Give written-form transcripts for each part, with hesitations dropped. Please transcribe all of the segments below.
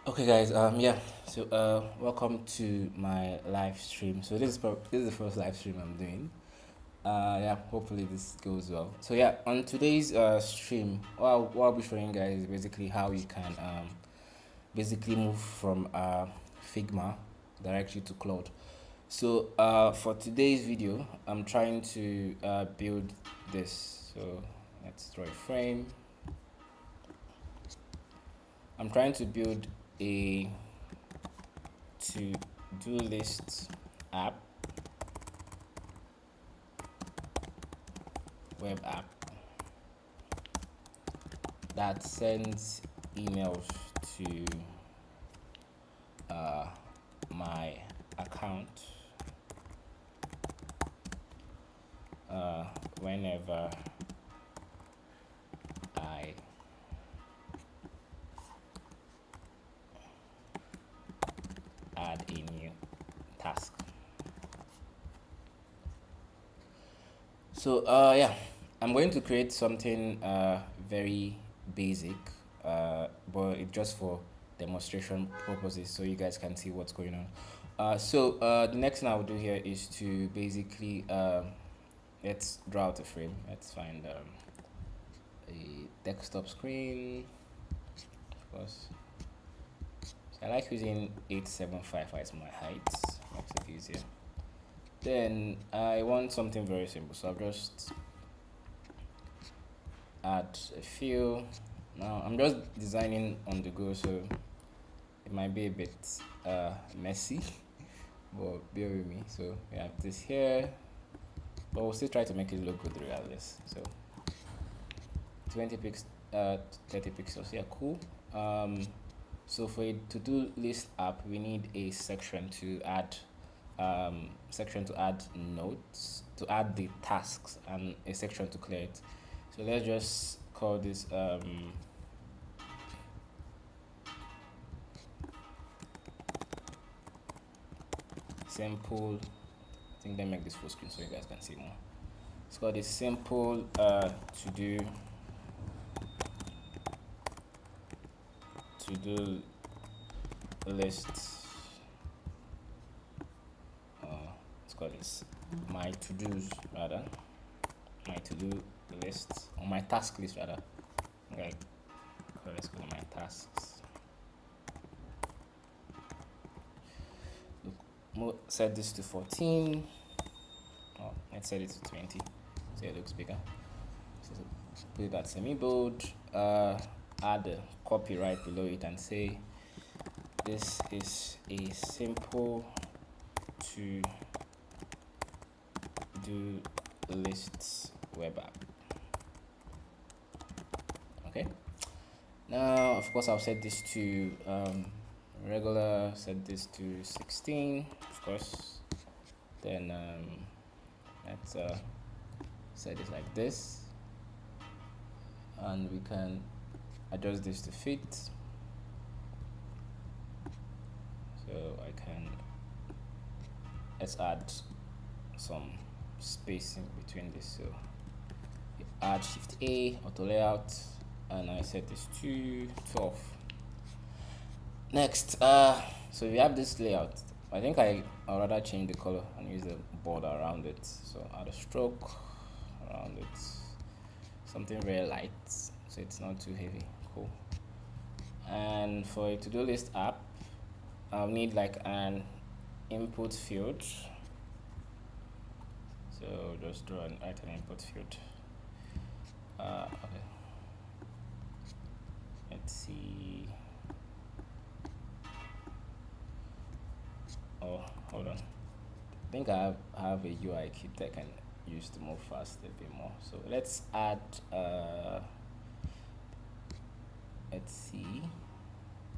Okay, guys. Yeah. So, welcome to my live stream. So this is the first live stream I'm doing. Yeah. Hopefully this goes well. So yeah, on today's stream, what I'll be showing you guys is basically how you can basically move from Figma directly to Claude. So for today's video, I'm trying to build this. So let's draw a frame. I'm trying to build a to-do list app, web app that sends emails to my account whenever I add a new task. So yeah, I'm going to create something very basic, but it's just for demonstration purposes, so you guys can see what's going on. The next thing I will do here is to basically let's draw out a frame. Let's find a desktop screen, of course. So I like using 875 as my height, makes it easier. Then I want something very simple, so I'll just add a few. Now I'm just designing on the go, so it might be a bit messy, but bear with me. So we have this here, but we'll still try to make it look good regardless. So 20 pixels, 30 pixels, yeah, cool. So for a to-do list app, we need a section to add notes, to add the tasks, and a section to clear it. So let's just call this simple. I think they make this full screen so you guys can see more. It's called a simple to-do list. Let's call this my to-dos rather. My to-do list, or my task list rather. Okay, so let's go to my tasks. Set this to 14. Oh, let's set it to 20 so it looks bigger. So put it at semi-bold, add a copy right below it and say this is a simple to do lists web app. Okay, now of course I'll set this to regular, set this to 16 of course. Then let's set it like this, and we can adjust this to fit. So let's add some spacing between this. So add Shift A, auto layout, and I set this to 12. Next, so we have this layout. I think I'd rather change the color and use the border around it. So add a stroke around it, something very light, so it's not too heavy. Cool. And for a to-do list app, I'll need like an input field. So just draw an input field. Okay. Let's see. Oh, hold on. I think I have a UI kit that I can use to move fast a bit more. So let's add. Let's see.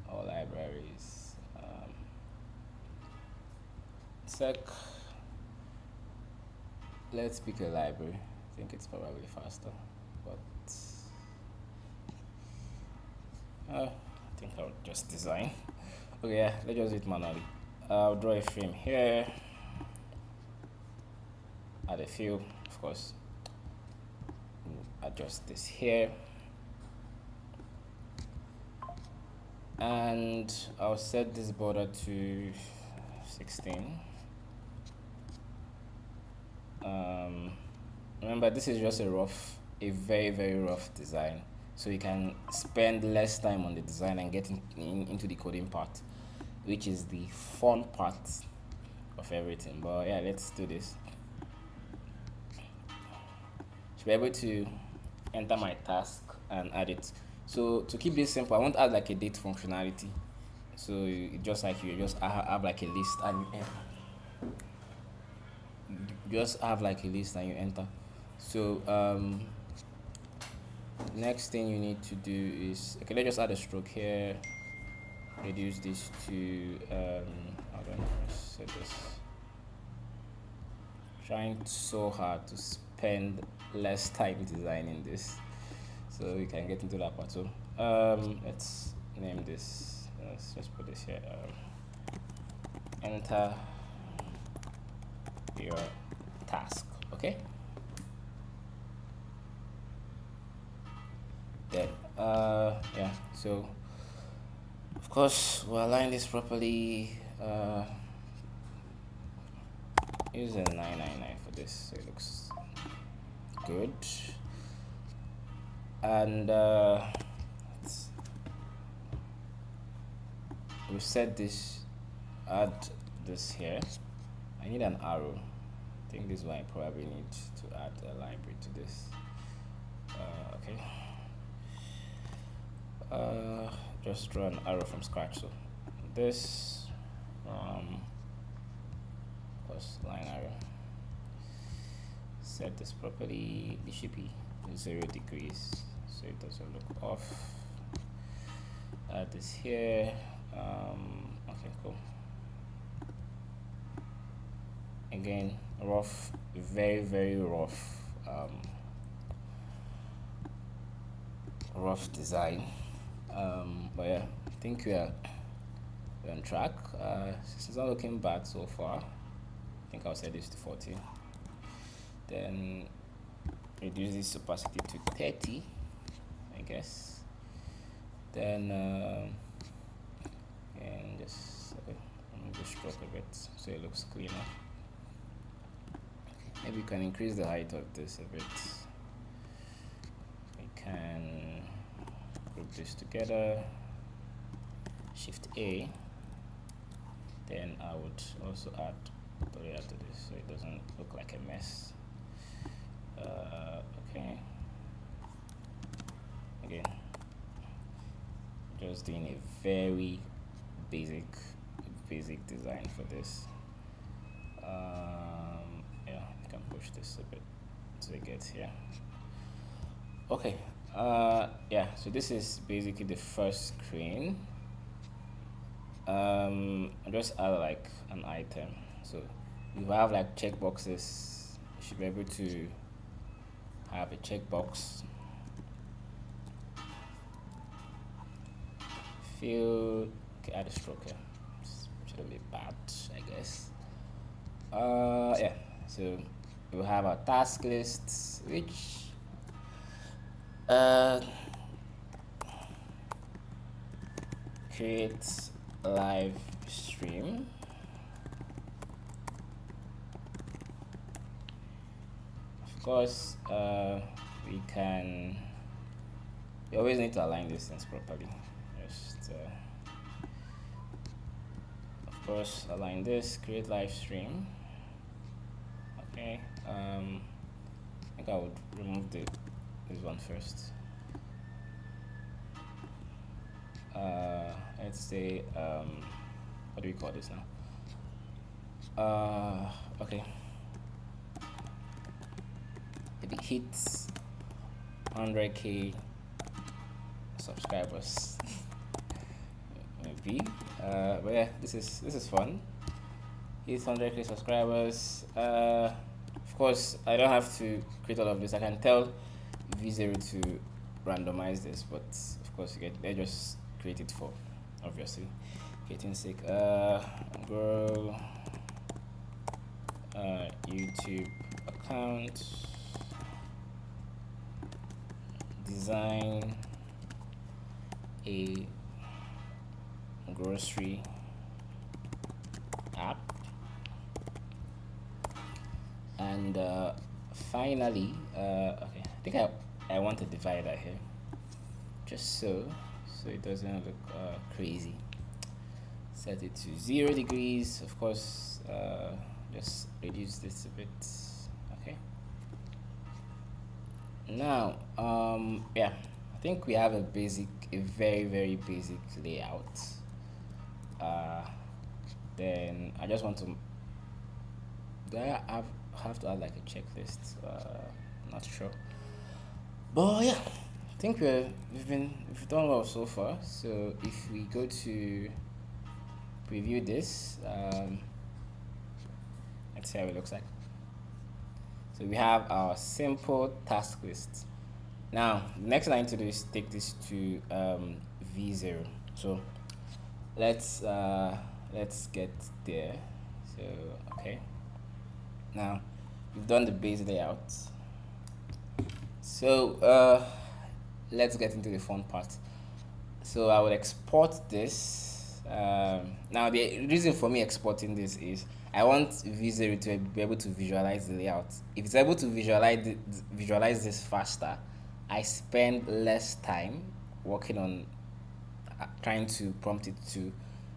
All libraries. Sec. Let's pick a library. I think it's probably faster, but I think I'll just design. Okay, yeah, let's just do it manually. I'll draw a frame here, add a few, of course, adjust this here, and I'll set this border to 16. Remember, this is just a very rough design, so you can spend less time on the design and get into the coding part, which is the fun part of everything. But yeah, let's do this. Should be able to enter my task and add it. So to keep this simple, I want to add like a date functionality. So just like you just have like a list and you just have like a list and you enter. So next thing you need to do is, okay, let's just add a stroke here, reduce this to how do I say this, trying so hard to spend less time designing this so we can get into that part. So let's name this, let's just put this here, enter your task. Okay, then yeah, so of course we'll align this properly. Use a 999 for this so it looks good. And we set this, add this here. I need an arrow. I think this is why I probably need to add a library to this. Okay. Just draw an arrow from scratch. So this line arrow. Set this properly. It should be 0 degrees so it doesn't look off. Add this here. Okay, cool. Again, rough, very rough, rough design. But yeah, I think we're on track. It's not looking bad so far. I think I'll set this to 40. Then reduce this opacity to 30, I guess. Then and just move the stroke a bit so it looks cleaner. Maybe we can increase the height of this a bit. We can group this together, Shift A. Then I would also add the layer to this so it doesn't look like a mess. Okay. Again, just doing a very basic design for this. Yeah, you can push this a bit so it gets here. Okay. Yeah, so this is basically the first screen. I just add like an item. So you have like checkboxes. You should be able to have a checkbox. Field. Okay, add a stroke here. Shouldn't be bad, I guess. Yeah. So we have our task lists, which creates live stream. Of course, we always need to align these things properly. Just of course align this, create live stream. Okay, I think I would remove this one first. Let's say what do we call this now? Okay, if it hits 100k subscribers, maybe. But yeah, this is fun. Hits 100k subscribers. Of course, I don't have to create all of this. I can tell V0 to randomize this, but of course, they just create it for obviously creating sake. Grow YouTube account, design a grocery app. And finally, okay, I think I want a divider here, just so it doesn't look crazy. Set it to 0 degrees, of course. Just reduce this a bit. Okay. Now, yeah, I think we have a very basic layout. Then I just want to. Do I have to add like a checklist? Not sure. But yeah, I think we've done well so far. So if we go to preview this, let's see how it looks like. So we have our simple task list. Now, the next thing I need to do is take this to V0. So let's get there. So okay. Now we've done the base layout. So let's get into the fun part. So I will export this. Now the reason for me exporting this is I want V0 to be able to visualize the layout. If it's able to visualize this faster, I spend less time working on trying to prompt it to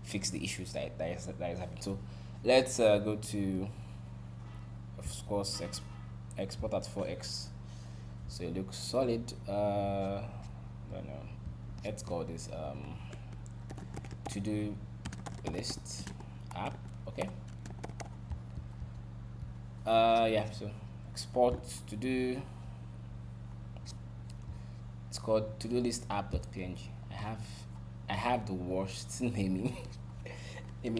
fix the issues that is happening. So let's go to, of course, export at 4x. So it looks solid. I don't know. Let's call this to-do list app. Okay. Yeah. So export to do. It's called to-do list app.png. I have the worst naming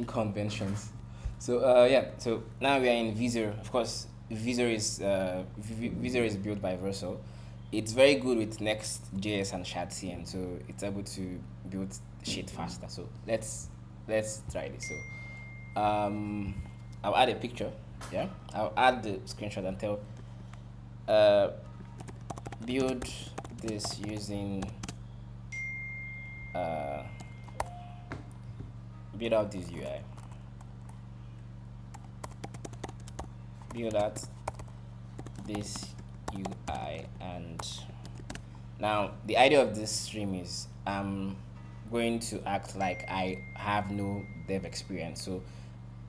conventions. So yeah. So now we are in V0. Of course, V0 is built by Vercel. It's very good with Next.js and ShadCN, so it's able to build shit faster. So let's try this. So I'll add a picture. Yeah, I'll add the screenshot and tell build this using build out this UI. Build out this UI. And now the idea of this stream is I'm going to act like I have no dev experience, so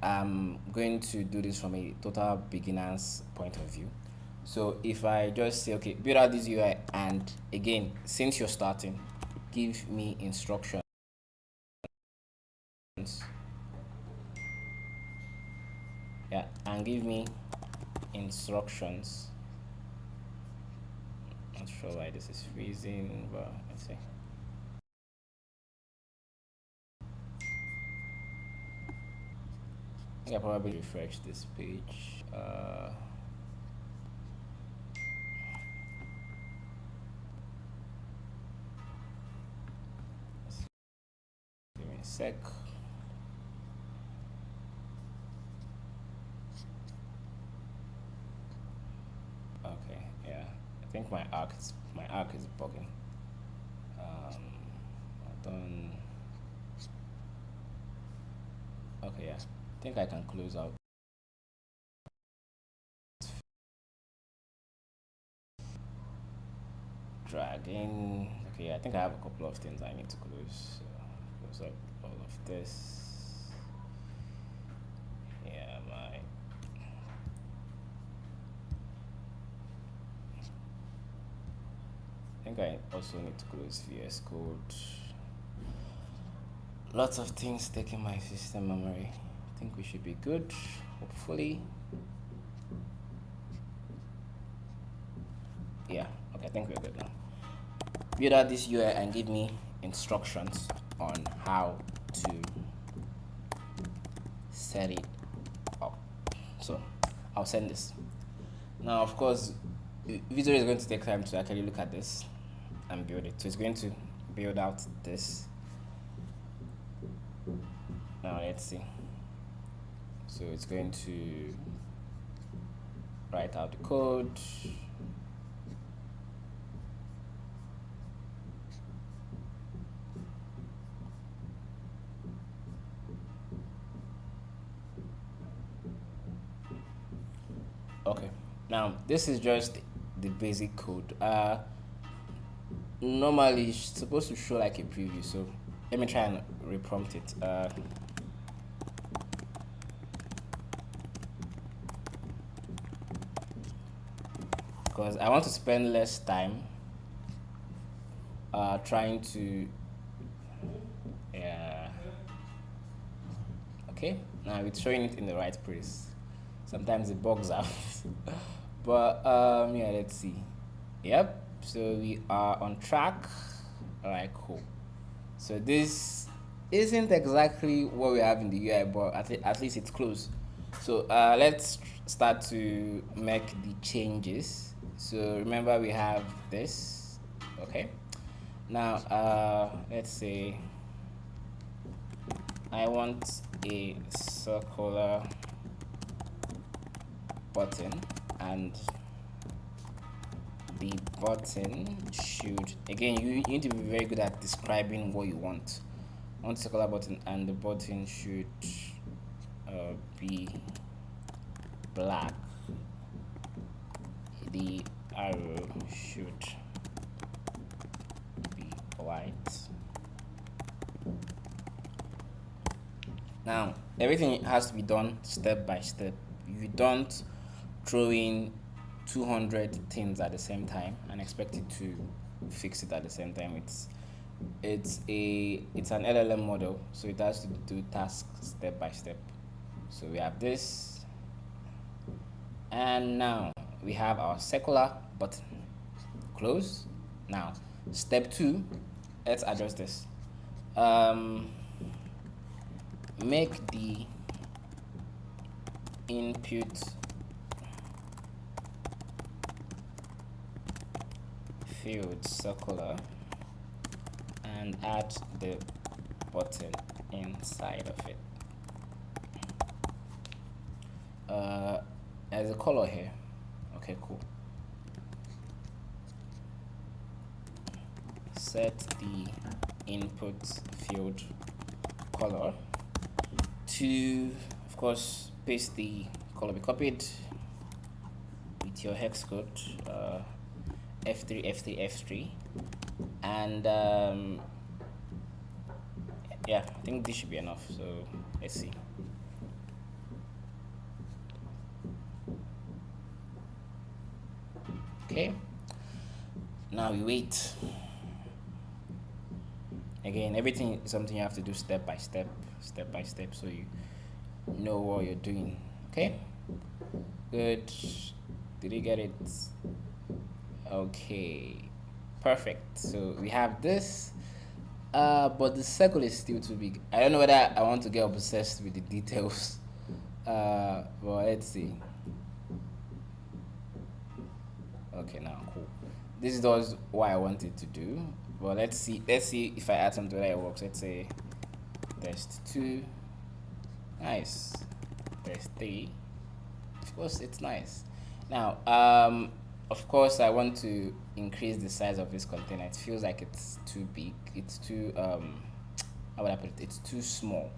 I'm going to do this from a total beginner's point of view. So if I just say, okay, build out this UI, and again, since you're starting, give me instructions. Yeah, and give me instructions. Not sure why this is freezing, but let's see. I think I probably refresh this page. Give me a sec. Okay, yeah. I think my arc is bugging. Done. Okay, yeah. I think I can close out. Dragging. Okay, I think I have a couple of things I need to close. So close up all of this. Yeah, I think I also need to close VS Code. Lots of things taking my system memory. I think we should be good, hopefully. Yeah, okay, I think we're good now. Build out this UI and give me instructions on how to set it up. So I'll send this. Now, of course, Visual is going to take time to actually look at this and build it. So it's going to build out this. Now let's see. So it's going to write out the code. Okay, now this is just the basic code. Normally it's supposed to show like a preview, so let me try and reprompt it. Because I want to spend less time trying to, yeah. Okay, now it's showing it in the right place. Sometimes it bugs out. But yeah, let's see. Yep, so we are on track. All right, cool. So this isn't exactly what we have in the UI, but at least it's close. So let's start to make the changes. So remember we have this. Okay, now let's say I want a circular button, and the button should, again, you need to be very good at describing what you want. I want a circular button, and the button should be black. The arrow should be white. Now everything has to be done step by step. You don't throw in 200 things at the same time and expect it to fix it at the same time. It's an LLM model, so it has to do tasks step by step. So we have this, and now we have our circular button. Close. Now step 2, let's adjust this. Make the input field circular and add the button inside of it. There's a color here. Okay, cool. Set the input field color to, of course, paste the color we copied with your hex code, F3, F3, F3, and yeah, I think this should be enough. So let's see. Okay, now we wait. Again, everything is something you have to do step by step, so you know what you're doing. Okay, good. Did you get it? Okay, perfect. So we have this, but the circle is still too big. I don't know whether I want to get obsessed with the details, but let's see. Okay, now cool. This does what I wanted to do. Well, let's see if I add something that it works. Let's say test 2. Nice. Test 3. Of course, it's nice. Now of course I want to increase the size of this container. It feels like it's too big. It's too how would I put it? It's too small.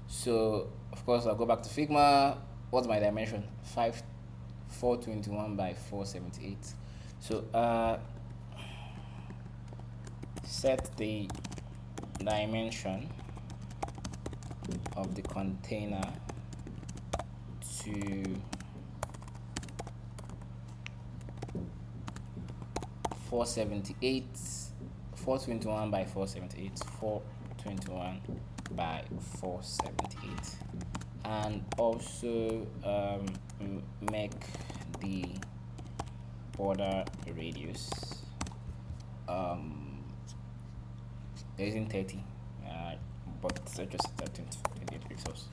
So of course I'll go back to Figma. What's my dimension? 421 by 478. So set the dimension of the container to 478, 421 by 478, 421 by 478, and also make the border radius there isn't 30, but it's just 28 pixels.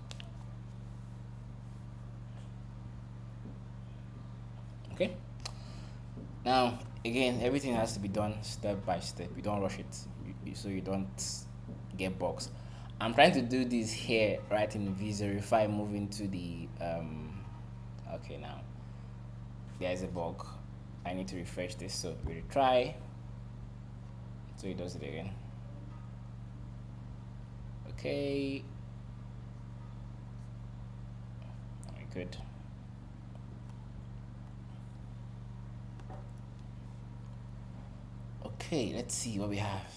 Okay, now again, everything has to be done step by step. You don't rush it, so you don't get bugs. I'm trying to do this here right in Visual. If I move into the okay, now there's a bug. I need to refresh this, so we retry. So it does it again. Okay, very good. Okay, let's see what we have.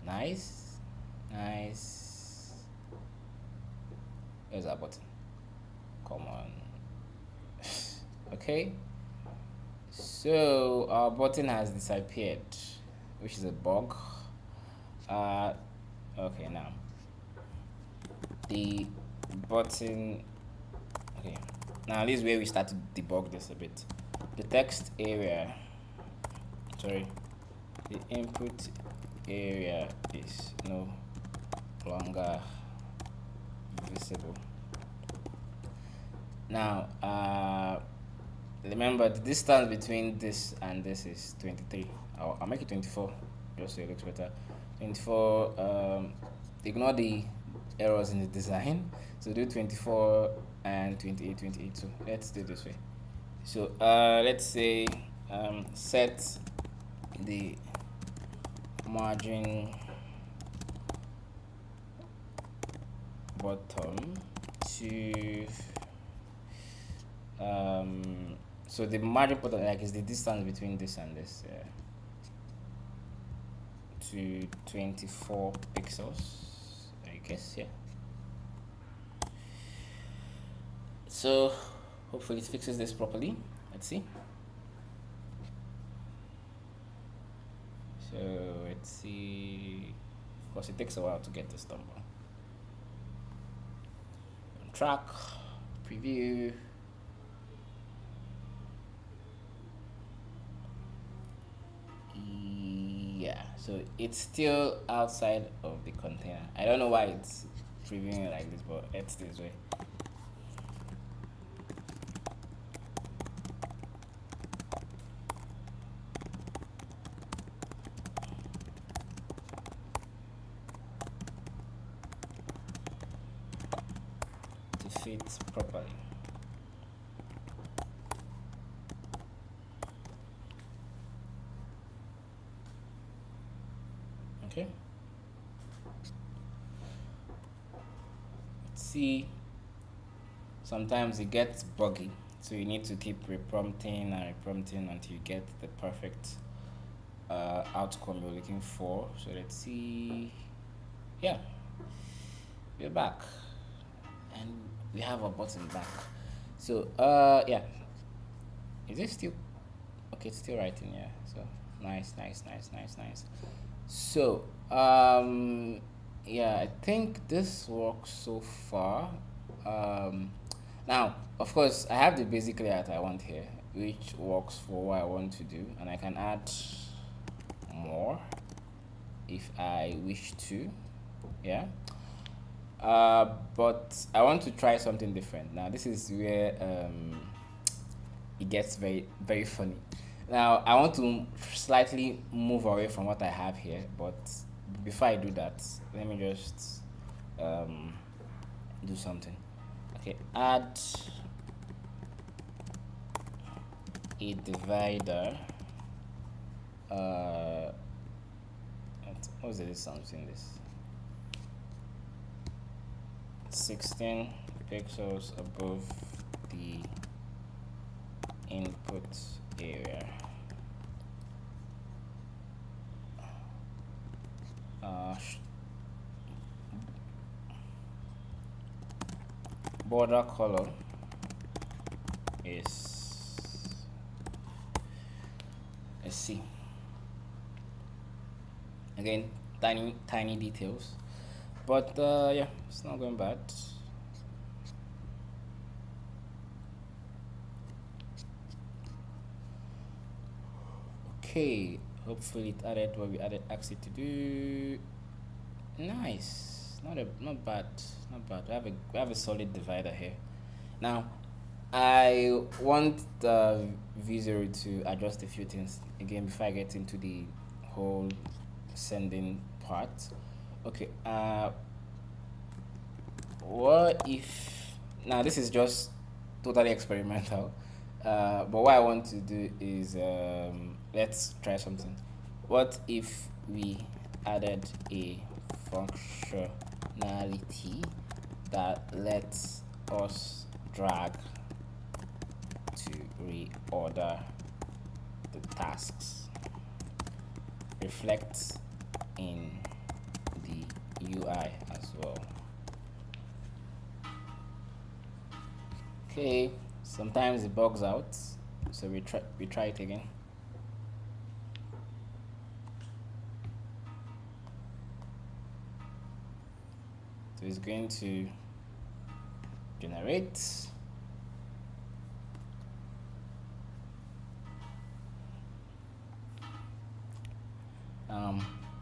Nice, nice. Where's our button? Come on. Okay, so our button has disappeared, which is a bug. Okay, now the button. Okay, now this is where we start to debug this a bit. The text area, sorry, the input area is no longer visible. Now, remember the distance between this and this is 23. I'll make it 24 just so it looks better. 24. Ignore the errors in the design. So do 24 and 28, 28. So let's do it this way. So let's say set the margin bottom to so the margin bottom like is the distance between this and this to 24 pixels, I guess. Yeah, so hopefully it fixes this properly. Let's see. So let's see. Of course, it takes a while to get this done. On track, preview. Yeah, so it's still outside of the container. I don't know why it's previewing it like this, but it's this way. To fit properly. Okay. Let's see. Sometimes it gets buggy, so you need to keep reprompting and reprompting until you get the perfect outcome you're looking for. So let's see. Yeah, we're back, and we have our button back. So yeah, is it still okay? It's still writing. Yeah. So nice. So yeah, I think this works so far. Now of course I have the basic layout I want here, which works for what I want to do, and I can add more if I wish to. Yeah, but I want to try something different. Now this is where it gets very very funny. Now I want to slightly move away from what I have here, but before I do that, let me just do something. Okay, add a divider. What's the distance between this? 16 pixels above the input area. Border color is, let's see, again tiny details, but yeah, it's not going bad. Okay, hopefully it added what we asked it to do. Nice. Not bad. We have a solid divider here. Now I want the V0 to adjust a few things again before I get into the whole sending part. Okay, what if, now this is just totally experimental, but what I want to do is let's try something. What if we added a functionality that lets us drag to reorder the tasks reflect in the UI as well. Okay, sometimes it bugs out, so we try it again. So it's going to generate.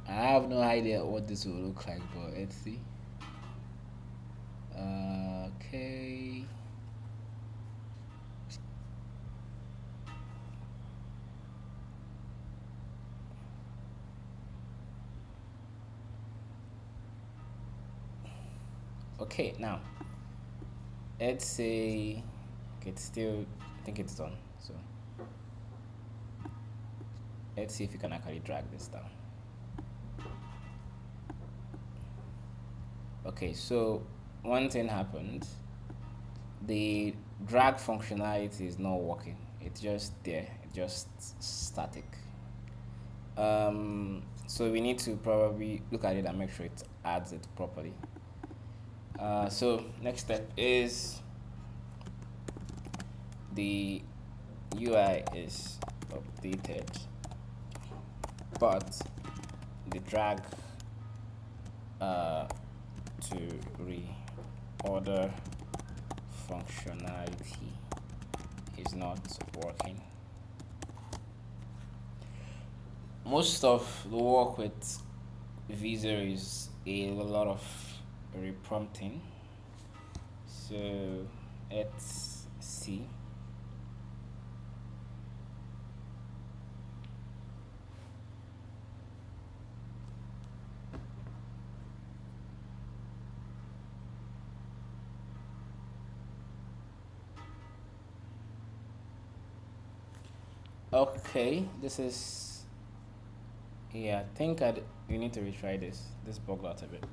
I have no idea what this will look like, but let's see. Okay. Okay, now let's say it's still, I think it's done. So let's see if we can actually drag this down. Okay, so one thing happened. The drag functionality is not working. It's just there, it's just static. So we need to probably look at it and make sure it adds it properly. So next step is the UI is updated, but the drag to reorder functionality is not working. Most of the work with Visa is a lot of reprompting. So let's see. Okay, this is, yeah, I think you need to retry this. This bugged out a bit.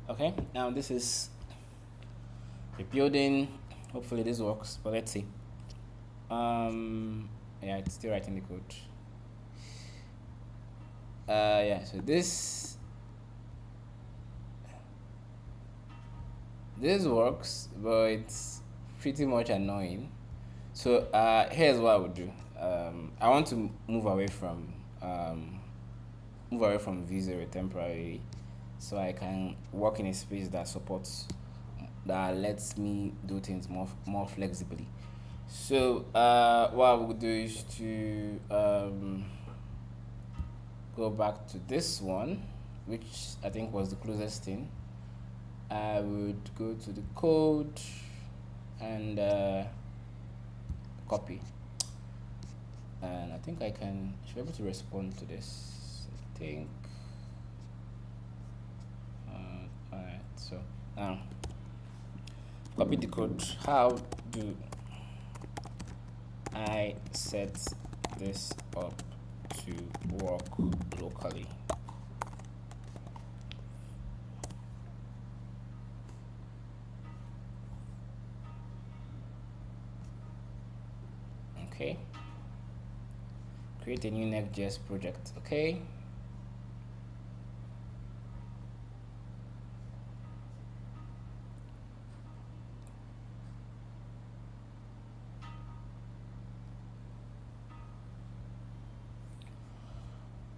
Okay, now this is rebuilding. Hopefully this works, but let's see. Yeah, it's still writing the code. Yeah, so this works, but it's pretty much annoying. So here's what I would do. I want to move away from Visa temporarily, so I can work in a space that supports, that lets me do things more flexibly. So what I would do is to go back to this one, which I think was the closest thing. I would go to the code and copy, and I think I should be able to respond to this, I think. Alright, so now copy the code. How do I set this up to work locally? Okay, create a new Next.js project. Okay,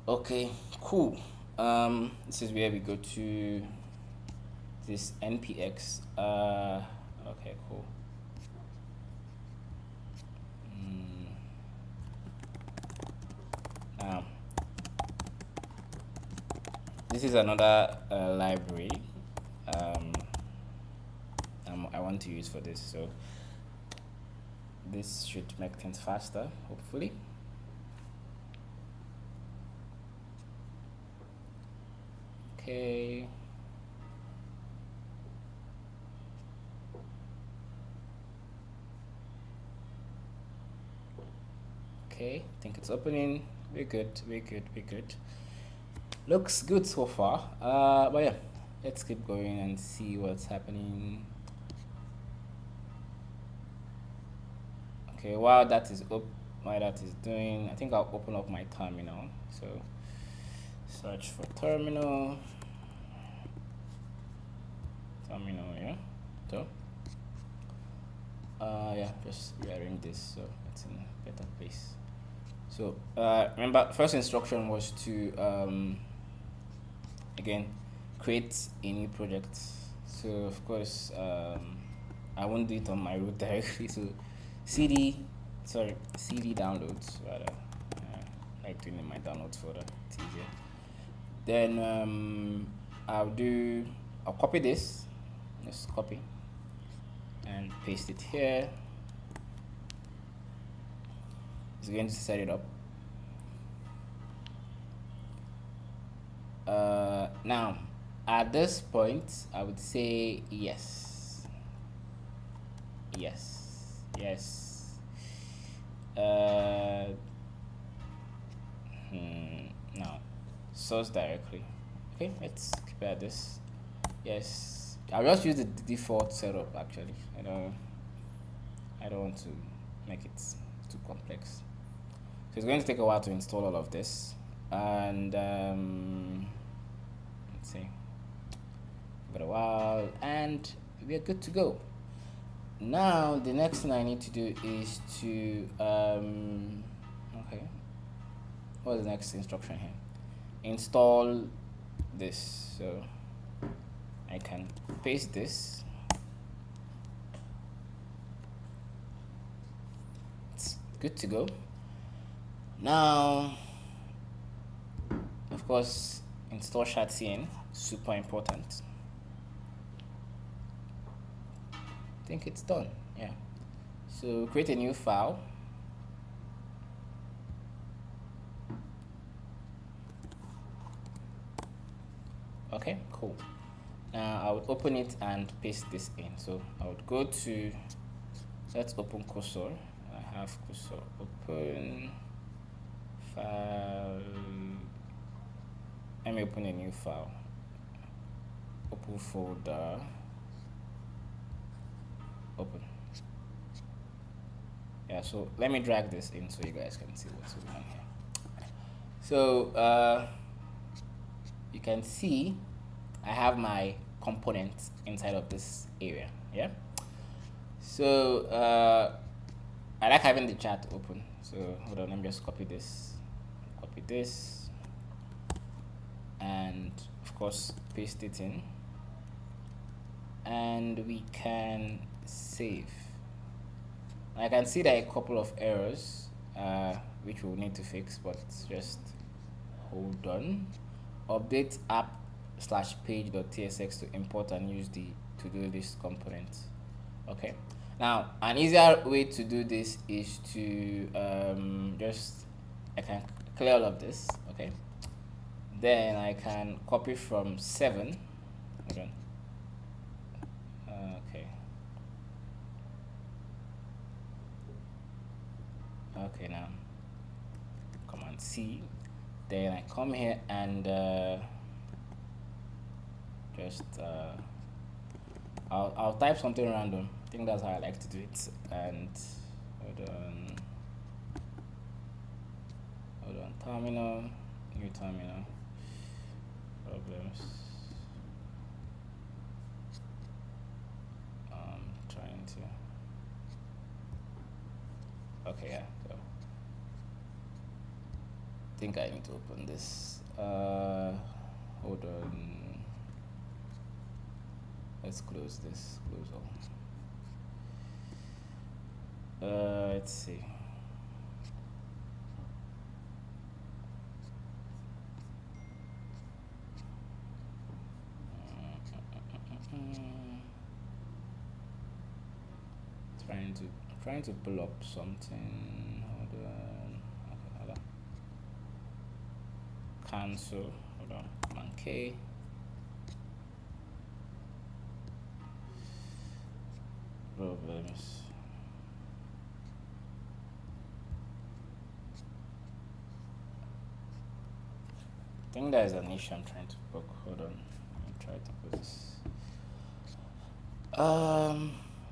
okay, cool. This is where we go to this npx. Okay, cool. Now this is another library I want to use for this, so this should make things faster, hopefully. Okay, Okay, I think it's opening. We're good, we're good, we're good. Looks good so far. But yeah, let's keep going and see what's happening. Okay, while that is up, while that is doing, I think I'll open up my terminal. So search for terminal, yeah. So yeah, just rearrange this so it's in a better place. So remember, first instruction was to again create a new project. So of course I won't do it on my root directly. So cd downloads rather. I like doing it in my downloads folder. It's easier. Then I'll copy this. Just copy and paste it here. It's going to set it up. Now at this point I would say yes. No, source directly. Okay, let's keep at this. Yes, I'll just use the default setup actually. I don't want to make it too complex. So it's going to take a while to install all of this, and let's see, got a while, and we're good to go. Now the next thing I need to do is to okay, what's the next instruction here? Install this. So I can paste this. It's good to go. Now, of course, install ShadCN, super important. I think it's done, yeah. So create a new file. Okay, cool. Now I would open it and paste this in. So I would go to, let's open cursor. I have cursor open, file. Let me open a new file. Open folder. Open. Yeah, so let me drag this in so you guys can see what's going on here. So you can see I have my components inside of this area. Yeah. So I like having the chat open. So hold on, let me just copy this, and of course paste it in, and we can save. I can see there are a couple of errors which we'll need to fix, but just hold on. Update app/page.tsx to import and use the to-do list component. Okay. Now, an easier way to do this is to I can clear all of this. Okay. Then I can copy from 7. Hold on. Okay, now Command C. Then I come here and just I'll type something random. I think that's how I like to do it. And hold on, terminal, new terminal, problems. Trying to. Okay, yeah. So I think I need to open this. Hold on. Let's close this. Close all. Let's see. Trying to pull up something. Hold on. Okay, hold on. Cancel. Hold on. Command K. Problems. I think there's an issue I'm trying to poke. Hold on. Let me try to put this.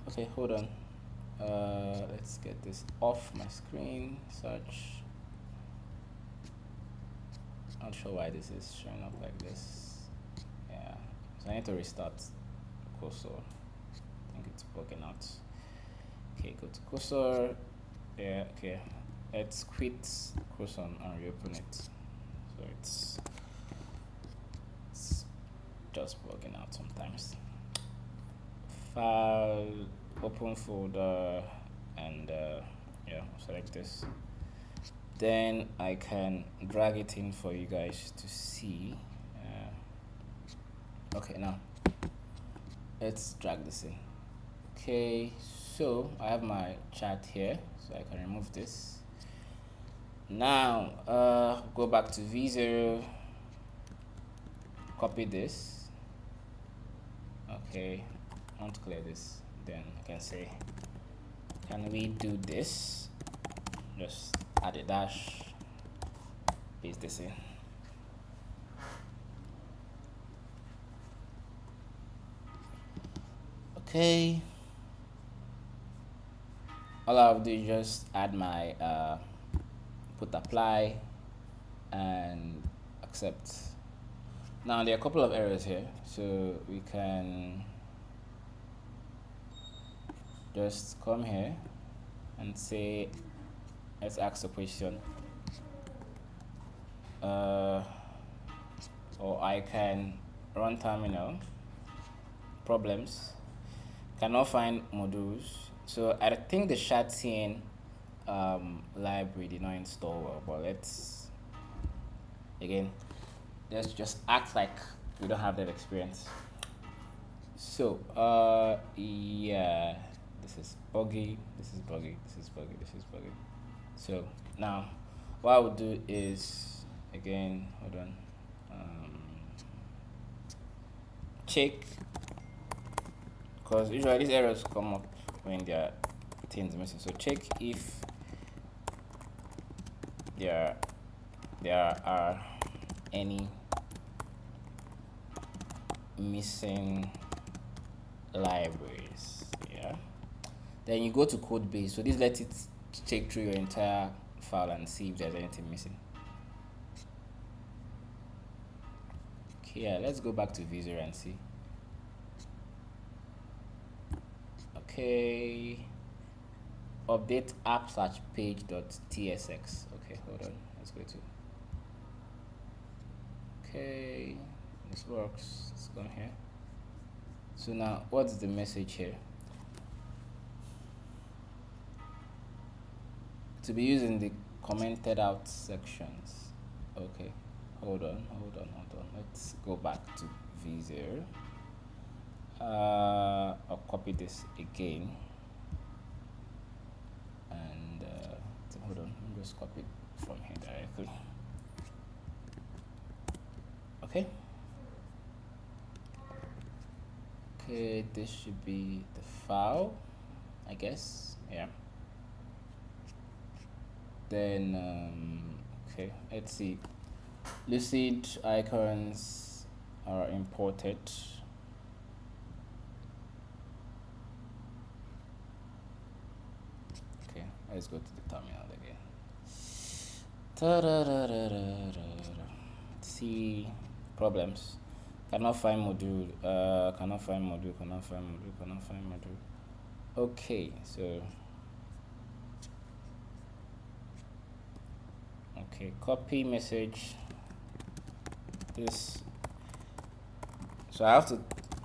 Okay, hold on. Let's get this off my screen. Search. Not sure why this is showing up like this. Yeah, so I need to restart cursor. I think it's bugging out. Okay, go to cursor. Yeah, okay. Let's quit cursor and reopen it. So it's just bugging out sometimes. File, open folder, and yeah, select this. Then I can drag it in for you guys to see. Okay, now let's drag this in. Okay, so I have my chat here, so I can remove this. Now go back to V0, copy this. Okay, I want to clear this. Then I can say, can we do this? Just add a dash, paste this in. Okay, all I have to do is just add my put apply and accept. Now there are a couple of errors here, so we can just come here and say, let's ask a question, or I can run terminal problems, cannot find modules. So I think the Shatien library did not install well, but let's just act like we don't have that experience. So yeah, this is buggy, this is buggy, this is buggy, this is buggy. So now what I would do is, again, hold on, check, because usually these errors come up when there are things missing. So check if there are any missing libraries. Yeah, then you go to code base. So this lets it check through your entire file and see if there's anything missing. Okay, yeah, let's go back to V0 and see. Okay, update app/page.tsx. Okay, hold on, let's go to, okay, this works. Let's go here. So now what's the message here? To be used in the commented out sections. Okay, hold on. Let's go back to V0. I'll copy this again, and hold on, let me just copy it from here directly. Okay, this should be the file, I guess. Yeah, then okay, let's see. Lucid icons are imported. Okay, let's go to the terminal again. See, problems. Cannot find module. Cannot find module. Okay, so okay, copy message. This. So I have to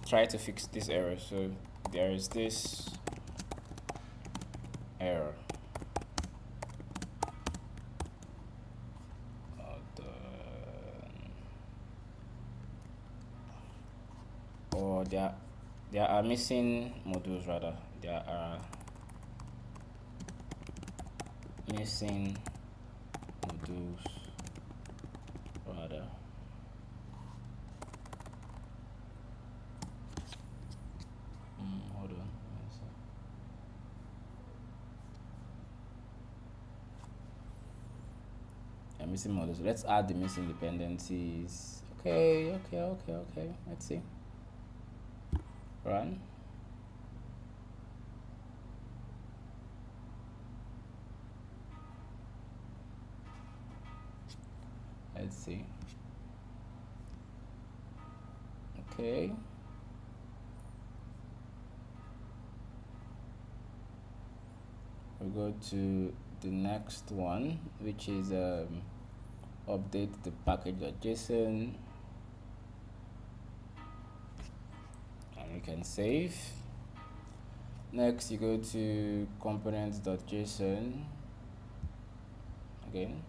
try to fix this error. So there is this error. Or there are missing modules, rather. There are missing modules, rather. Hold on. missing models. Let's add the missing dependencies. Okay. Let's see. Run. Let's see. Okay. We go to the next one, which is update the package.json, and we can save. Next, you go to components.json again,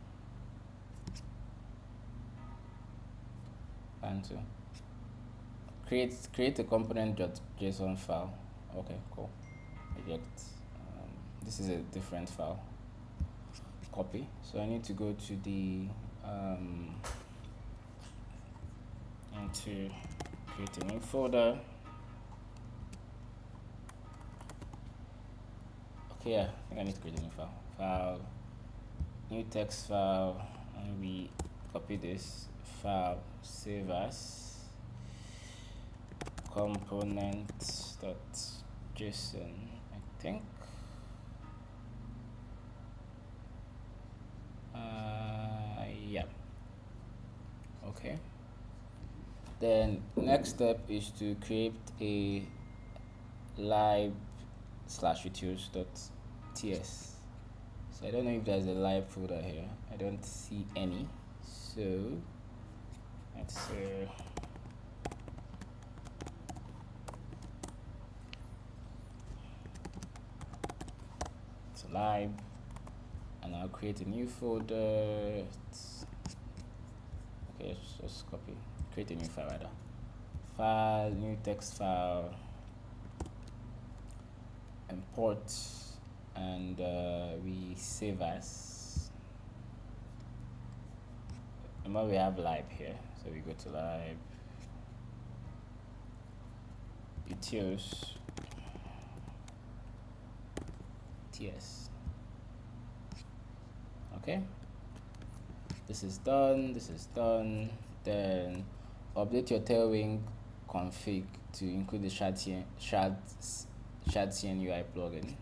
and to create a component.json file. Okay, cool. Reject. This is a different file. Copy. So I need to go to the and to create a new folder. Okay, yeah, I think I need to create a new file. New text file, and we copy this file, save as component.json, I think. Yeah. Okay. Then next step is to create a lib/utils.ts. So I don't know if there's a lib folder here. I don't see any. So let's it's a lib, and I'll create a new folder. Okay, just copy, create a new file rather. File, new text file, import, and we save as. Remember we have lib here, so we go to lib, utils, ts. Okay, this is done. Then update your tailwind config to include the shadcn UI plugin,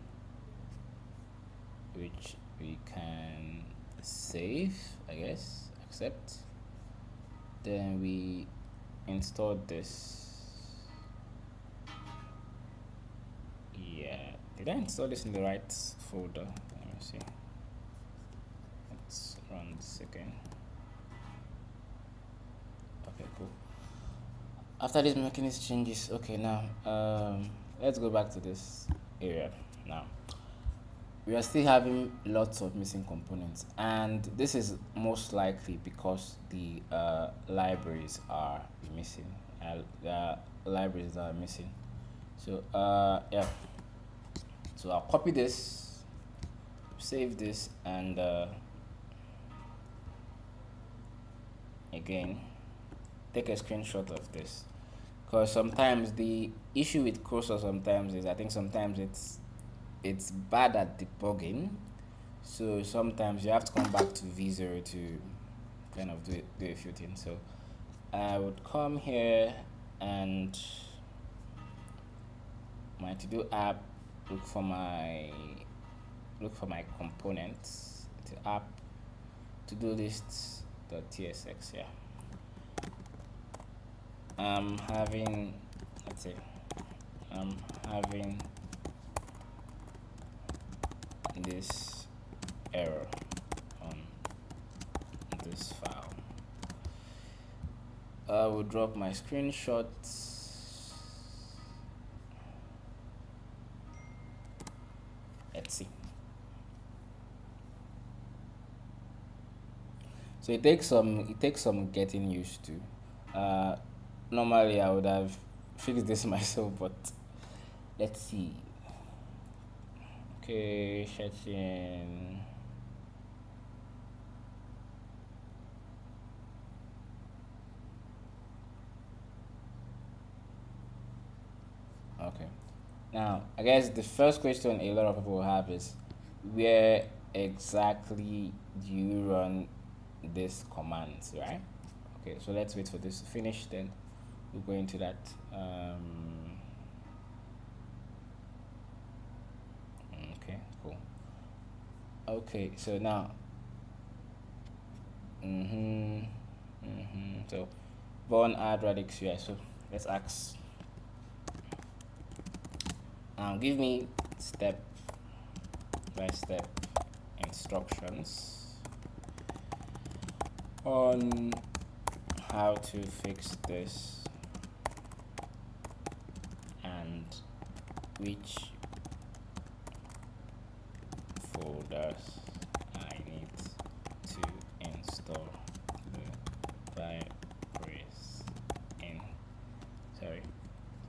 which we can save, I guess, accept. Then we install this. Yeah, did I install this in the right folder? Let me see. Let's run this again. Okay, cool. After this making these changes, okay, now let's go back to this area. Now we are still having lots of missing components, and this is most likely because the libraries are missing. So yeah, so I'll copy this, save this, and again take a screenshot of this, because sometimes the issue with Cursor sometimes is, I think sometimes it's bad at debugging, so sometimes you have to come back to V0 to kind of do a few things. So I would come here and my to-do app, look for my components, the app to-do lists.tsx. Yeah, I'm having this error on this file. I will drop my screenshots. Let's see. So it takes some getting used to. Normally I would have fixed this myself, but let's see. Okay, searching. Okay, now I guess the first question a lot of people have is, where exactly do you run this commands, right? Okay, so let's wait for this to finish, then we'll go into that. Okay, cool. Okay, so now so born add radix UI. So let's ask, give me step by step instructions on how to fix this and which folders I need to install the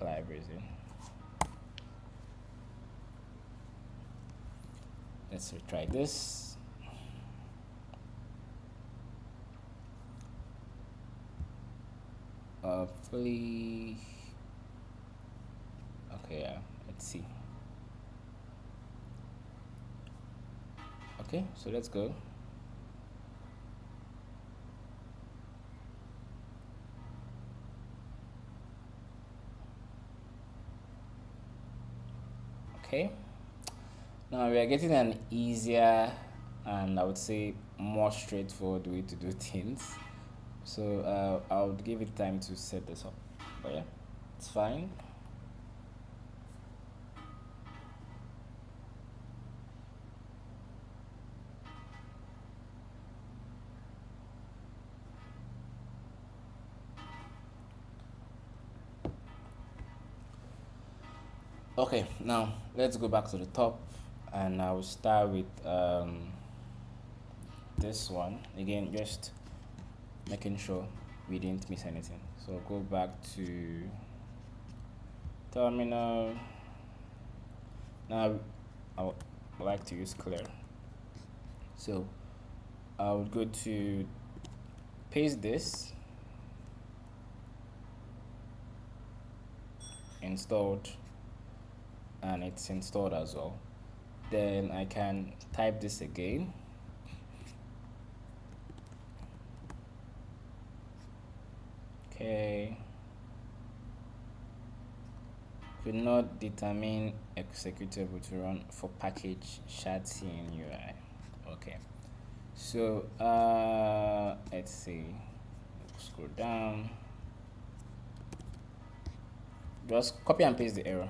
libraries in. Let's retry this. Hopefully, okay, yeah, let's see. Okay, so let's go. Okay, now we are getting an easier and I would say more straightforward way to do things. So I would give it time to set this up, but yeah, it's fine. Okay, now let's go back to the top and I will start with this one again, just making sure we didn't miss anything. So go back to terminal. Now I would like to use clear, so I would go to paste this, installed, and it's installed as well. Then I can type this again. Okay, could not determine executable to run for package shad in UI. Okay, so let's see, scroll down, just copy and paste the error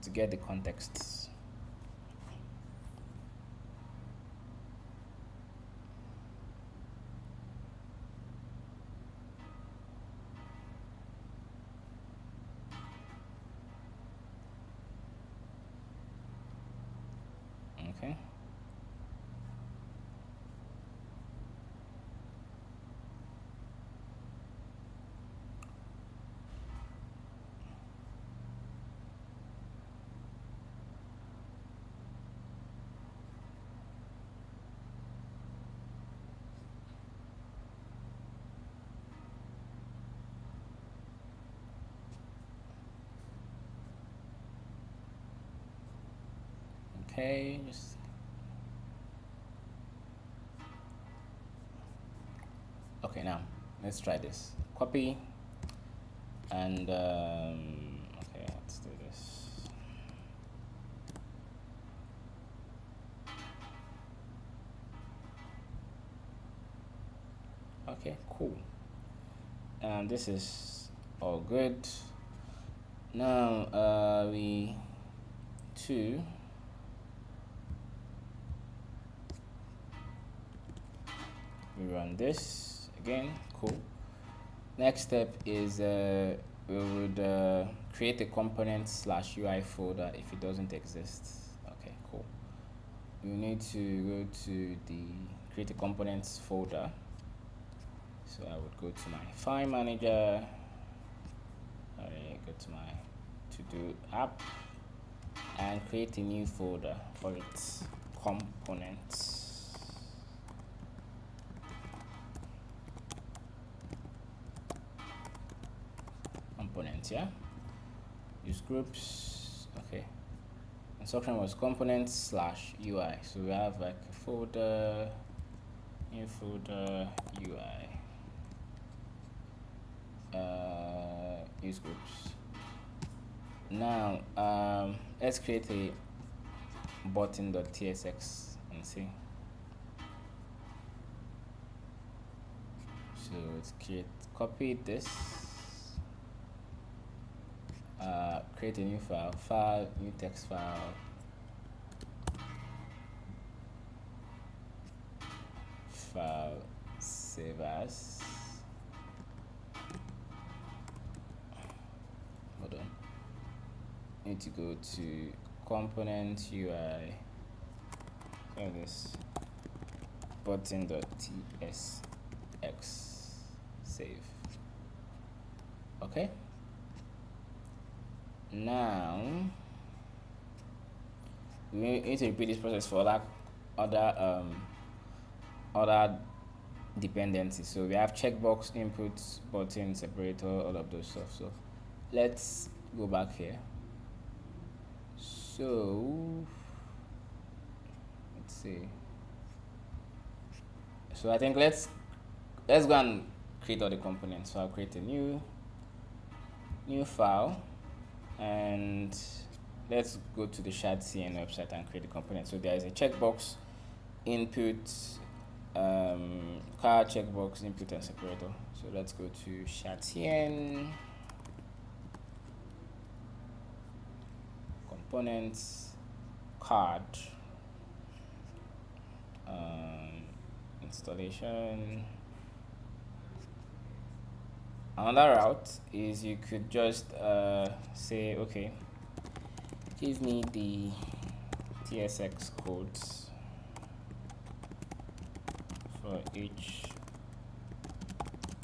to get the context. Okay. Okay, just okay, now let's try this. Copy and okay, let's do this. Okay, cool. And this is all good. Now we run this again. Cool. Next step is we would create a component / UI folder if it doesn't exist. Okay, cool. We need to go to the create a components folder. So I would go to my file manager. Go to my to-do app and create a new folder for its components. Yeah, use groups. Okay, instruction was components / UI, so we have like a folder new folder UI, use groups. Now let's create a button.tsx and see. So let's copy this, create a new file, new text file, save as. Hold on. Need to go to component UI. Like this. Button.tsx. Save. Okay. Now we need to repeat this process for other dependencies. So we have checkbox, inputs, button, separator, all of those stuff. So let's go back here. So let's see. So I think let's go and create all the components. So I'll create a new file, and let's go to the ShadCN website and create the component. So there is a checkbox, input, card, checkbox, input, and separator. So let's go to ShadCN, components, card, installation. Another route is you could just say, okay, give me the TSX codes for each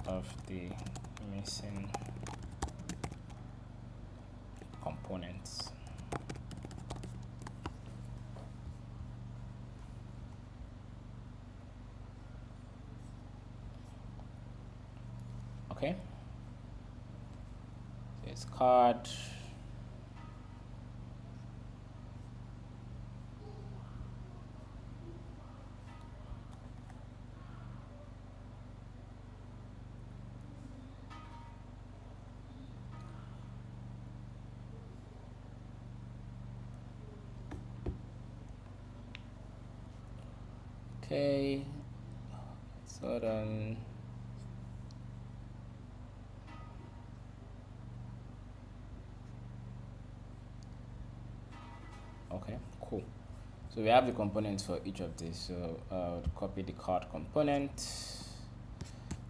of the missing components. Okay, so it's card, okay, so then okay, cool. So we have the components for each of these. So I'll copy the card component,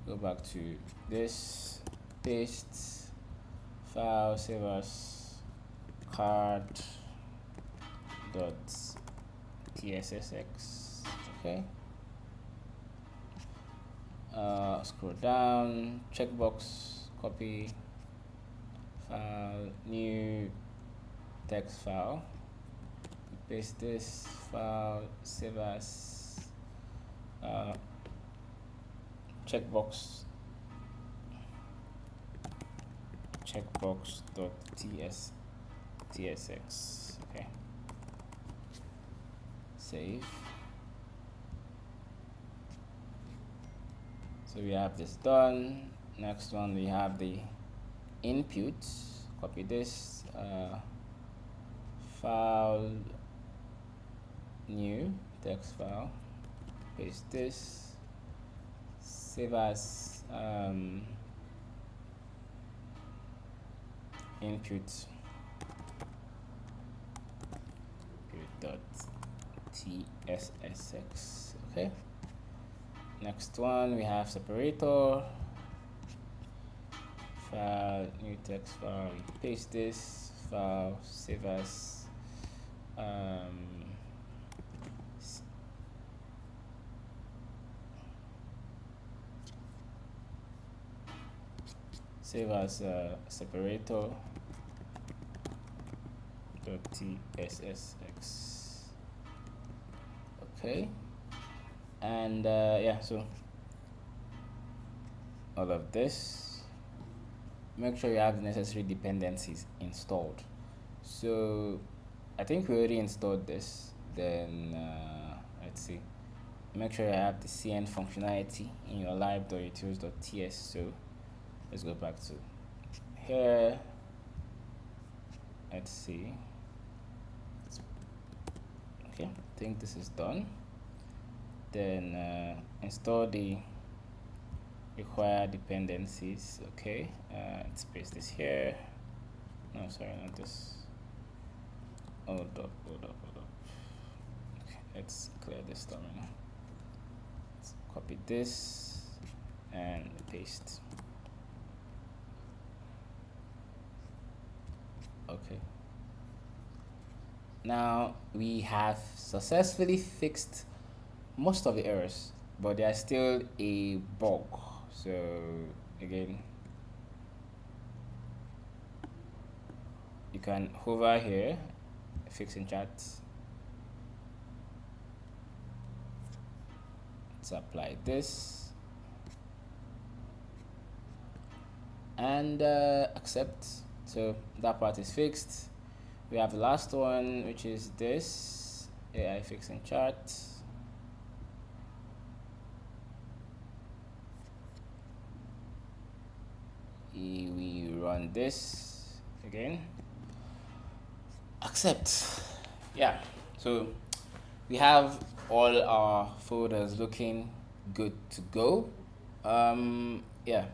go back to this, paste, file, save as card dot tsx. Okay. Scroll down, checkbox, copy, file, new text file, paste this file, save as checkbox dot tsx. Okay, save. So we have this done. Next one, we have the input. Copy this file, new text file, paste this, save as input dot tsx. Okay. Next one, we have separator, file, new text file, we paste this file, save as separator dot tsx. Okay. And yeah, so all of this, make sure you have the necessary dependencies installed. So I think we already installed this. Then let's see, make sure you have the cn functionality in your live.utils.ts. So let's go back to here. Let's see. Okay, I think this is done. Then install the required dependencies. Okay, let's paste this here. No, sorry, not this. Hold up. Okay, let's clear this terminal. Let's copy this and paste. Okay. Now we have successfully fixed most of the errors, but there's still a bug. So again, you can hover here, fixing charts. Let's apply this and accept. So that part is fixed. We have the last one, which is this AI fixing chart. We run this again, accept. Yeah, so we have all our folders looking good to go. Yeah,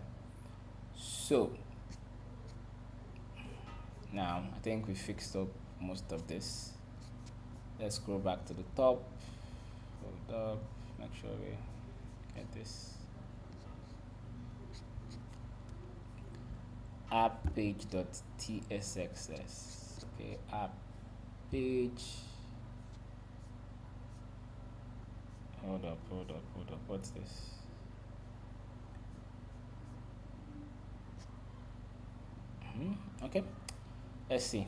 so now I think we fixed up most of this. Let's scroll back to the top. Hold up, make sure we get this. App page.tsxs. Okay, app page. Hold up. What's this? Okay, let's see.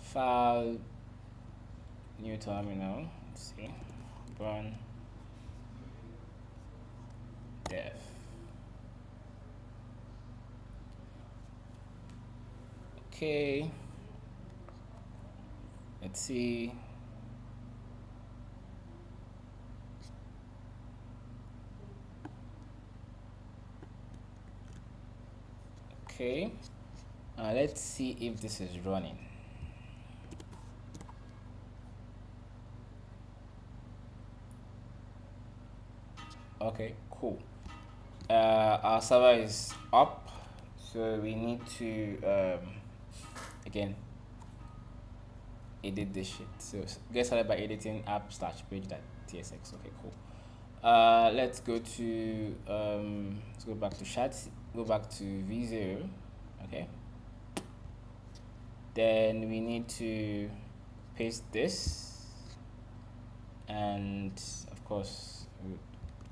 File, new terminal. Let's see. Run dev. Okay. Let's see. Okay. Let's see if this is running. Okay, cool. Our server is up, so we need to again edit this shit. So get started by editing app/page.tsx. Okay, cool. Let's go to let's go back to chat. Go back to v0. Okay. Then we need to paste this, and of course,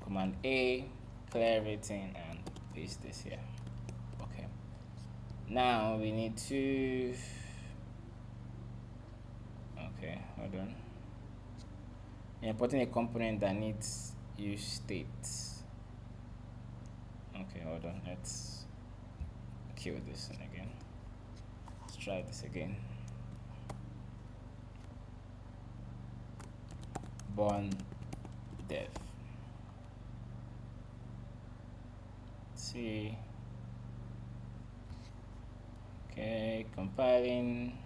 Command A, clear everything, and paste this here. Okay. Now we need to. Okay, hold on. Importing a component that needs use state. Okay, hold on. Let's kill this one again. Let's try this again. Born dev. Let's see. Okay, compiling.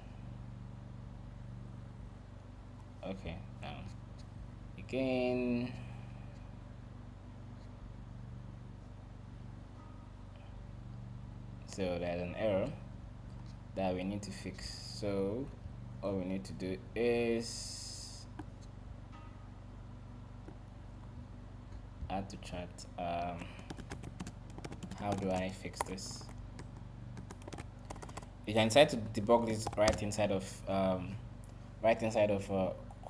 Okay, now again. So there's an error that we need to fix. So all we need to do is add to chat. How do I fix this? You can try to debug this right inside of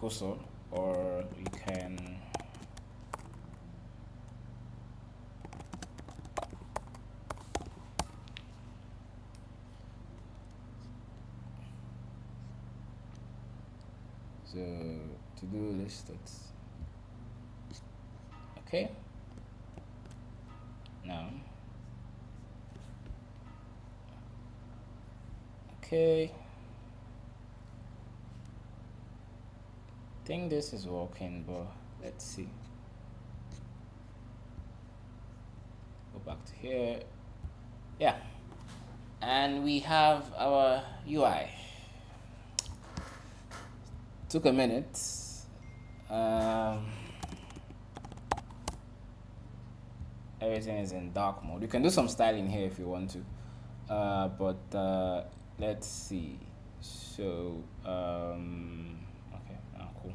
cursor, or you can so to-do list. That's okay. Now okay, think this is working, but let's see. Go back to here. Yeah, and we have our UI. Took a minute. Um, Everything is in dark mode. You can do some styling here if you want to, but let's see. So okay, cool.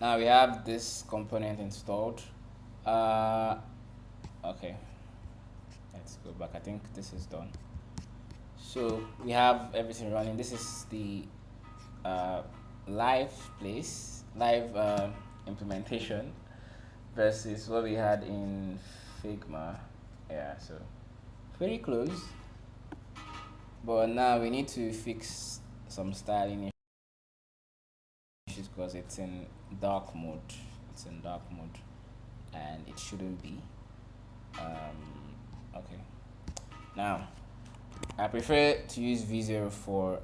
Now we have this component installed. Okay, let's go back. I think this is done. So we have everything running. This is the live implementation versus what we had in Figma. Yeah, so very close. But now we need to fix some styling issues because it's in dark mode. It's in dark mode, and it shouldn't be. Okay. Now, I prefer to use V0 for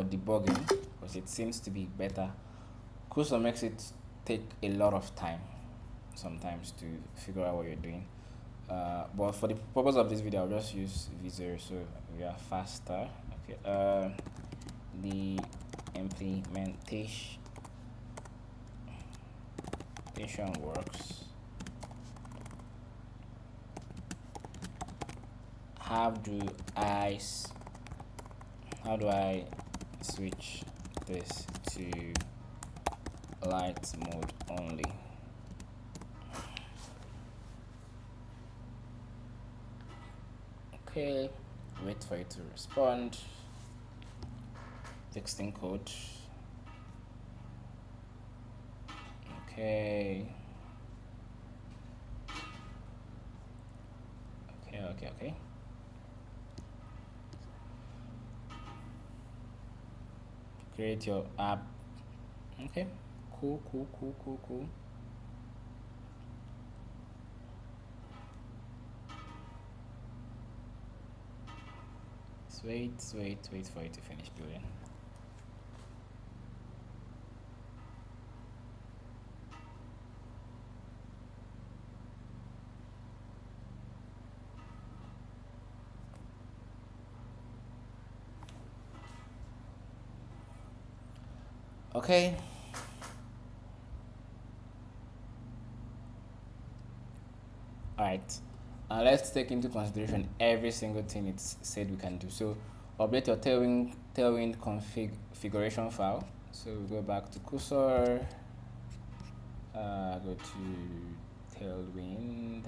debugging because it seems to be better. Cursor makes it take a lot of time sometimes to figure out what you're doing. But for the purpose of this video, I'll just use V0 so we are faster. Okay. The implementation works. How do I switch this to light mode only? Okay, wait for it to respond. Texting code. Okay. Okay. Create your app. Okay. Cool. Wait for it to finish building. Okay. Alright. Let's take into consideration every single thing it's said we can do. So update your tailwind configuration file. So we go back to cursor, go to tailwind.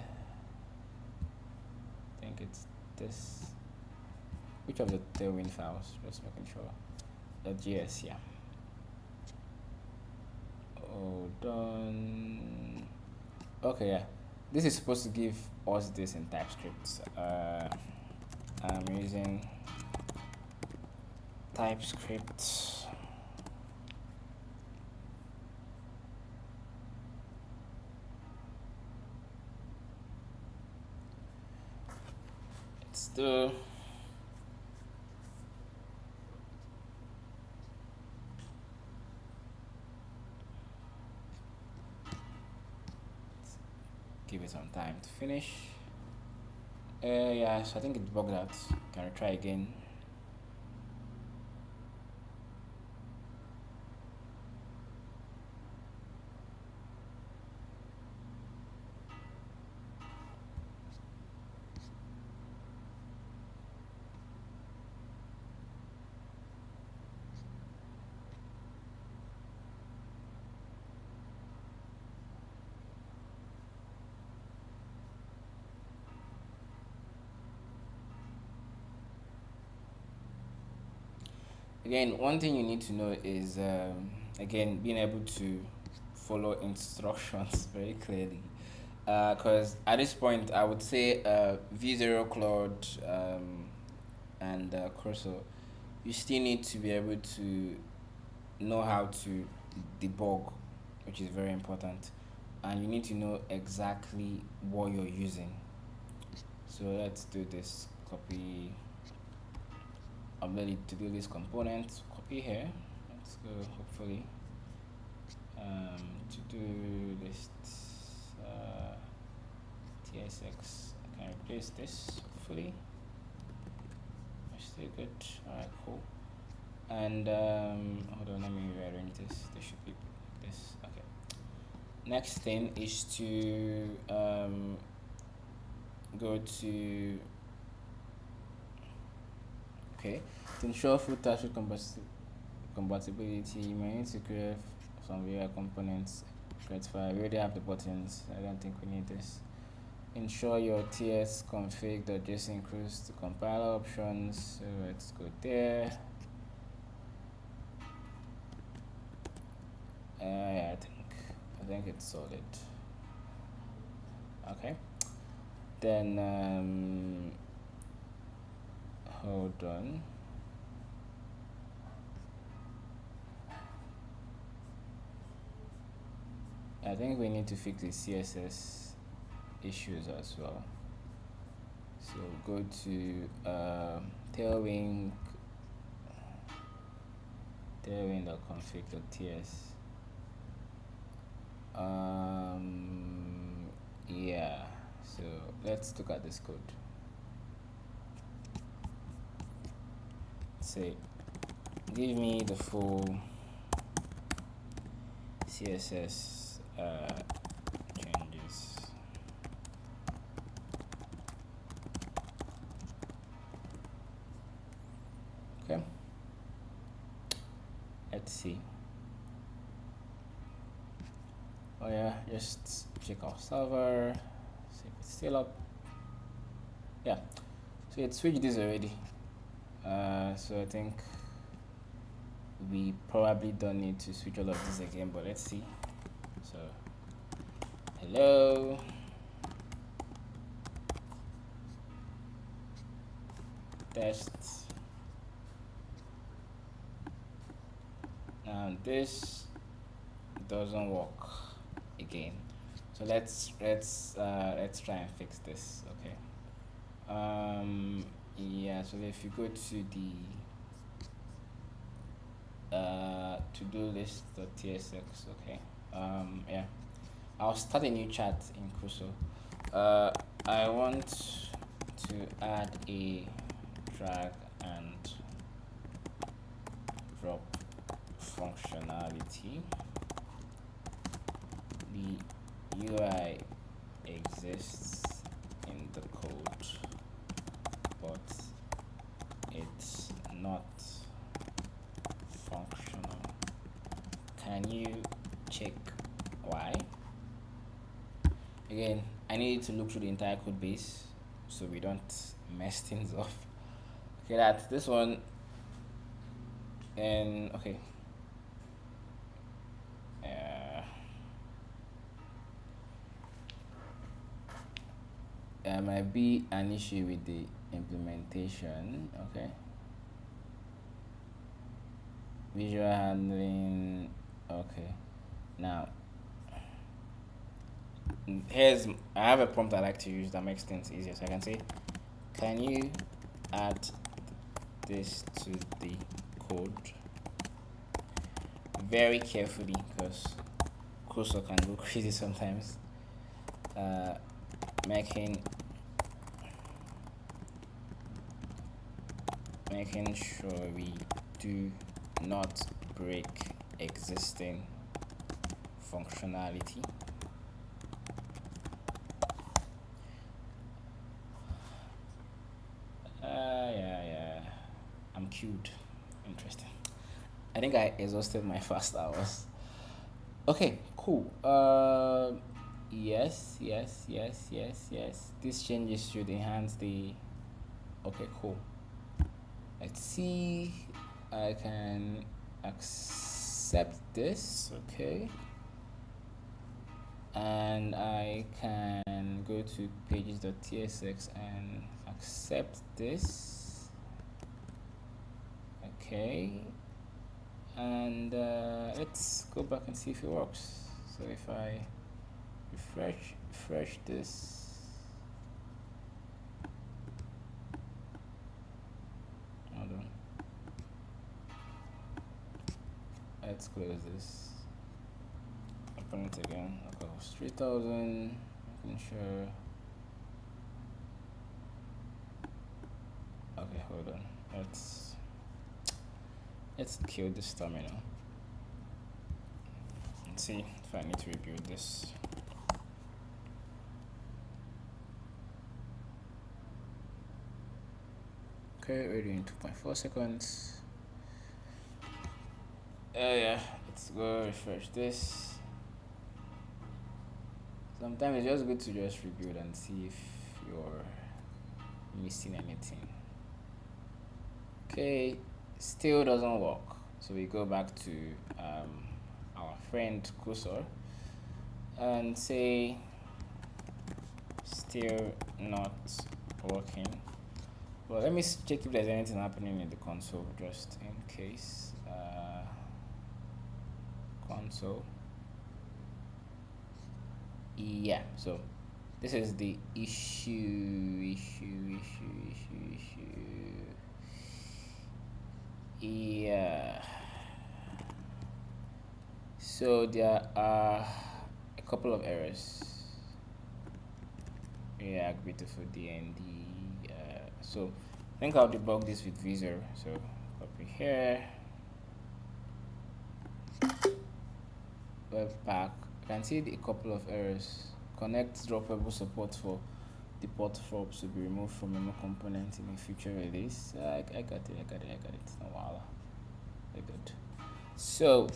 I think it's this. Which of the tailwind files? Just making sure. .js, yeah. Done. Okay, yeah. This is supposed to give us this in TypeScript. I'm using TypeScript. It's the give it some time to finish. Yeah, so I think it's bugged out. Can I try again? Again, one thing you need to know is again being able to follow instructions very clearly, because at this point I would say V0, Claude, and Cursor, you still need to be able to know how to debug, which is very important, and you need to know exactly what you're using. So let's do this. Copy upload it to do this component, copy here. Let's go hopefully to do list tsx. I can replace this hopefully. Still good. Alright, cool. And hold on, let me rearrange this. This should be like this. Okay. Next thing is to go to to ensure full touch compatibility. You may need to create some VR components. Create file. We already have the buttons. I don't think we need this. Ensure your ts config.json includes the compiler options. So let's go there. Yeah, I think it's solid. Okay. Then hold on. I think we need to fix the CSS issues as well. So go to tailwind.config.ts. Yeah, so let's look at this code. Say give me the full CSS changes. Okay, let's see. Oh yeah, just check our server, see if it's still up. Yeah, so it switched this already. So I think we probably don't need to switch all of this again, but let's see. So hello, test, and this doesn't work again. So let's try and fix this. Okay. Yeah, so if you go to the to-do list.tsx, okay. Yeah, I'll start a new chat in Crusoe. I want to add a drag and drop functionality. The UI exists in the code, but it's not functional. Can you check why? Again, I need to look through the entire code base so we don't mess things up. Okay, that's this one. And okay. There might be an issue with the implementation. Okay. Visual handling. Okay. Now, I have a prompt I like to use that makes things easier. So I can say, can you add this to the code very carefully, because Crusoe can go crazy sometimes. Making sure we do not break existing functionality. Yeah, I'm queued. Interesting. I think I exhausted my first hours. Okay, cool. Yes. These changes should enhance the. Okay, cool. Let's see. I can accept this. Okay. And I can go to pages.tsx and accept this. Okay. And let's go back and see if it works. So if I refresh this, hold on. let's close this, open it again. Okay, 3000, making sure. Okay, hold on, let's kill this terminal and see if I need to rebuild this. Okay, already in 2.4 seconds. Yeah, let's go refresh this. Sometimes it's just good to just rebuild and see if you're missing anything. Okay, still doesn't work, so we go back to our friend cursor and say still not working. Well, let me check if there's anything happening in the console just in case. Console, yeah, so this is the issue. Yeah, so there are a couple of errors. React beautiful DND. So I think I'll debug this with Visual. So copy here, webpack. You can see a couple of errors. Connect droppable support for the port props to be removed from memo component in a future release. I got it. No while. Very good. So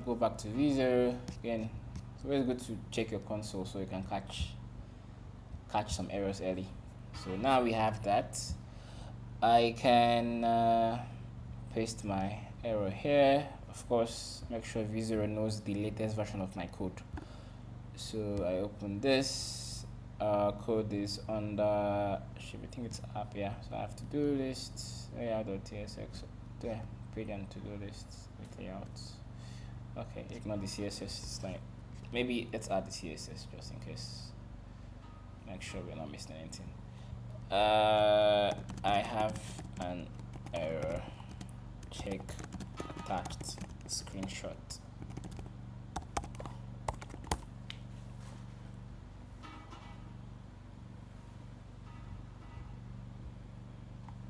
go back to Visual again. It's always good to check your console so you can catch some errors early. So now we have that. I can paste my error here. Of course, make sure Visual knows the latest version of my code. So I open this. Code is under, I think it's app, yeah. So I have to do list, layout.tsx, page and to do list with layouts. Okay, ignore the CSS. It's like, maybe let's add the CSS just in case. Make sure we're not missing anything. I have an error. Check attached screenshot.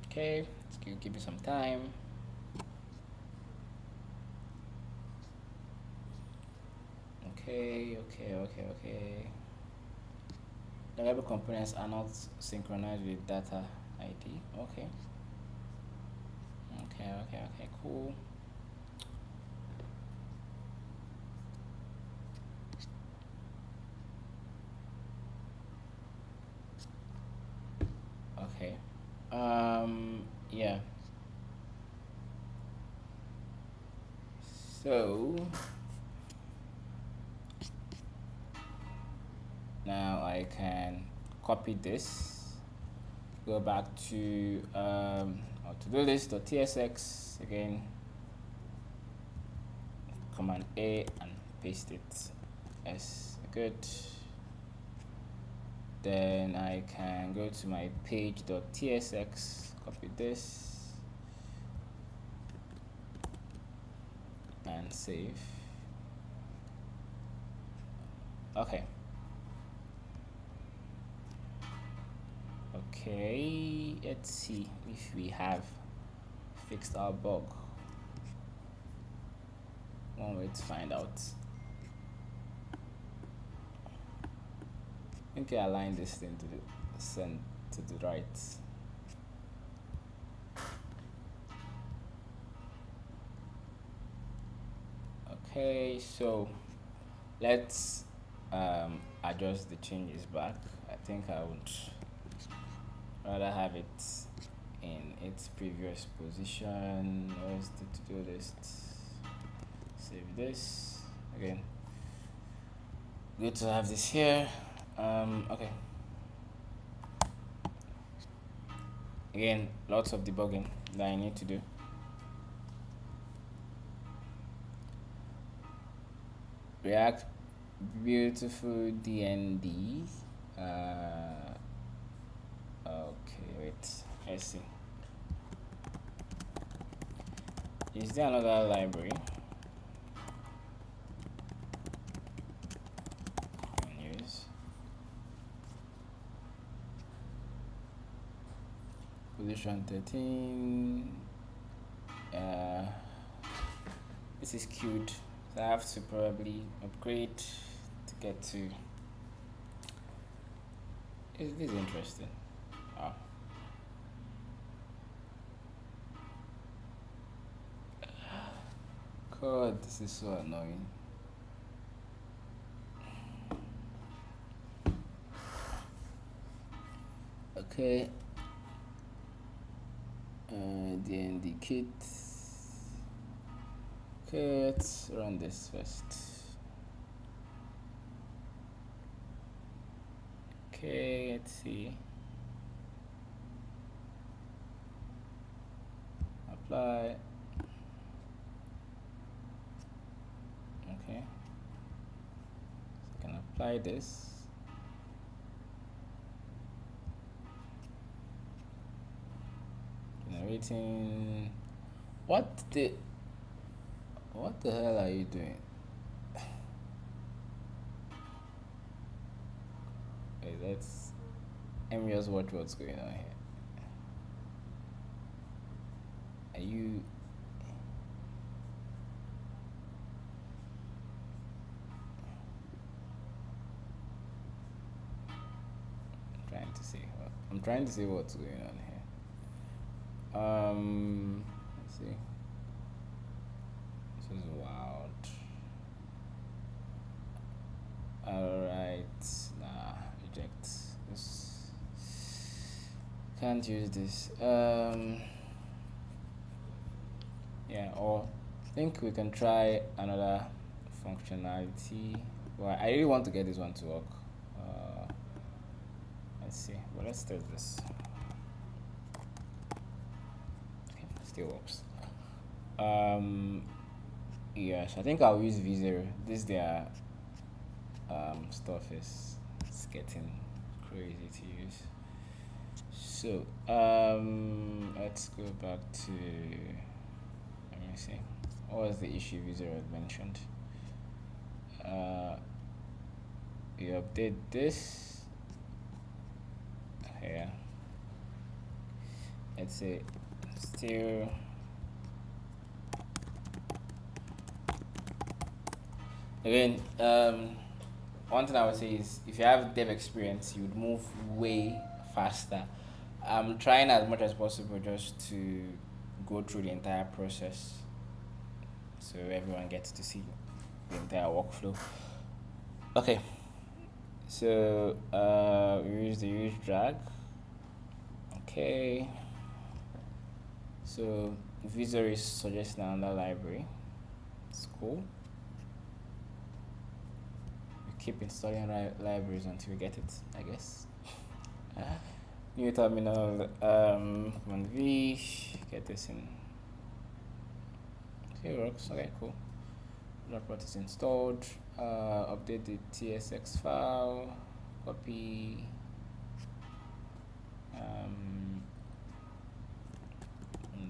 Okay, let's give you some time. Okay. The web components are not synchronized with data ID. Okay, cool. Okay. Yeah. So now I can copy this, go back to our to-do list.tsx again, Command A and paste it as good. Then I can go to my page.tsx, copy this and save. Okay, let's see if we have fixed our bug. One way to find out. I think I align this thing to the center, to the right. Okay, so let's adjust the changes back. I think I would rather have it in its previous position. Where's the to-do list? Save this again. Good to have this here. Okay. Again, lots of debugging that I need to do. React beautiful DND. Okay, wait. Let's see. Is there another library? position 13. uh, this is queued, so I have to probably upgrade to get to. This is interesting. Wow. God, this is so annoying. Okay. Then the kit. Okay, let's run this first. Okay, let's see. Apply. Okay. So I can apply this. Generating. What the hell are you doing? Wait, let me just watch what's going on here. Are you I'm trying to see what's going on here. Let's see. This is wild. Alright, nah, reject this. Can't use this. Yeah, or I think we can try another functionality. Well, I really want to get this one to work. Let's see. Well, let's test this. Okay, still works. Yes, I think I'll use V0. This their stuff is it's getting crazy to use. So let's go back to, let me see, what was the issue V0 had mentioned? You update this here. Let's say still again. One thing I would say is if you have dev experience, you would move way faster. I'm trying as much as possible just to go through the entire process so everyone gets to see the entire workflow. Okay, so we use the use drag. Okay, so Visor is suggesting another library. It's cool. Keep installing libraries until we get it, I guess. New terminal, command V, get this in. Okay, works. Okay, cool. Report is installed. Update the TSX file. Copy.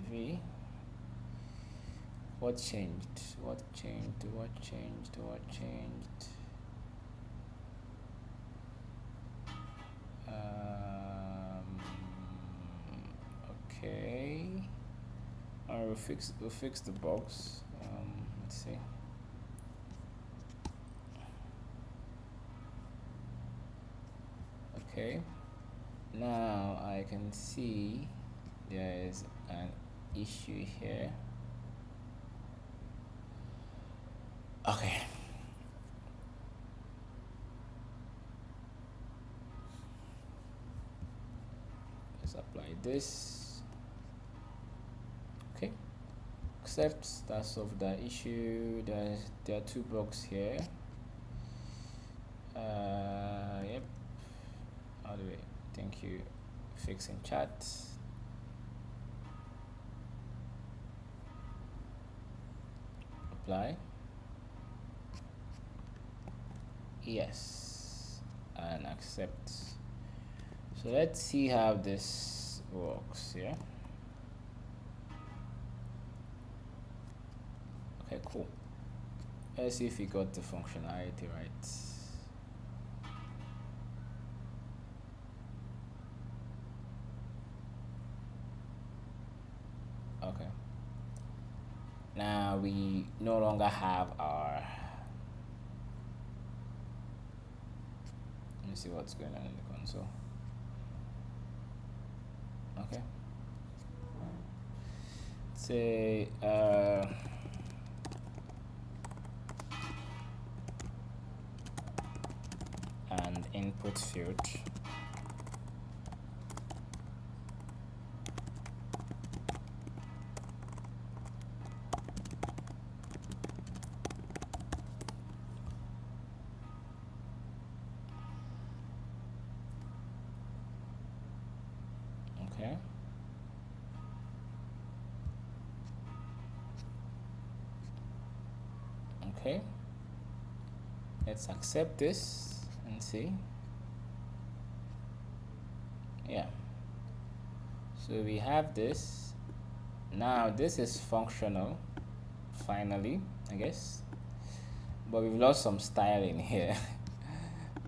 V. What changed? What changed? What changed? What changed? Okay. We'll fix the box. Let's see. Okay. Now I can see there is an issue here. Okay. Let's apply this. Okay. Except that solved that issue. There are two bugs here. Yep. How do we? Thank you. Fixing chat. Apply. Yes, and accept. So let's see how this works here. Okay, cool. Let's see if we got the functionality right. now we no longer have our, let me see what's going on in the console. Okay, say and input field. Okay. Okay. Let's accept this and see. Yeah. So we have this. Now this is functional, finally, I guess. But we've lost some style in here,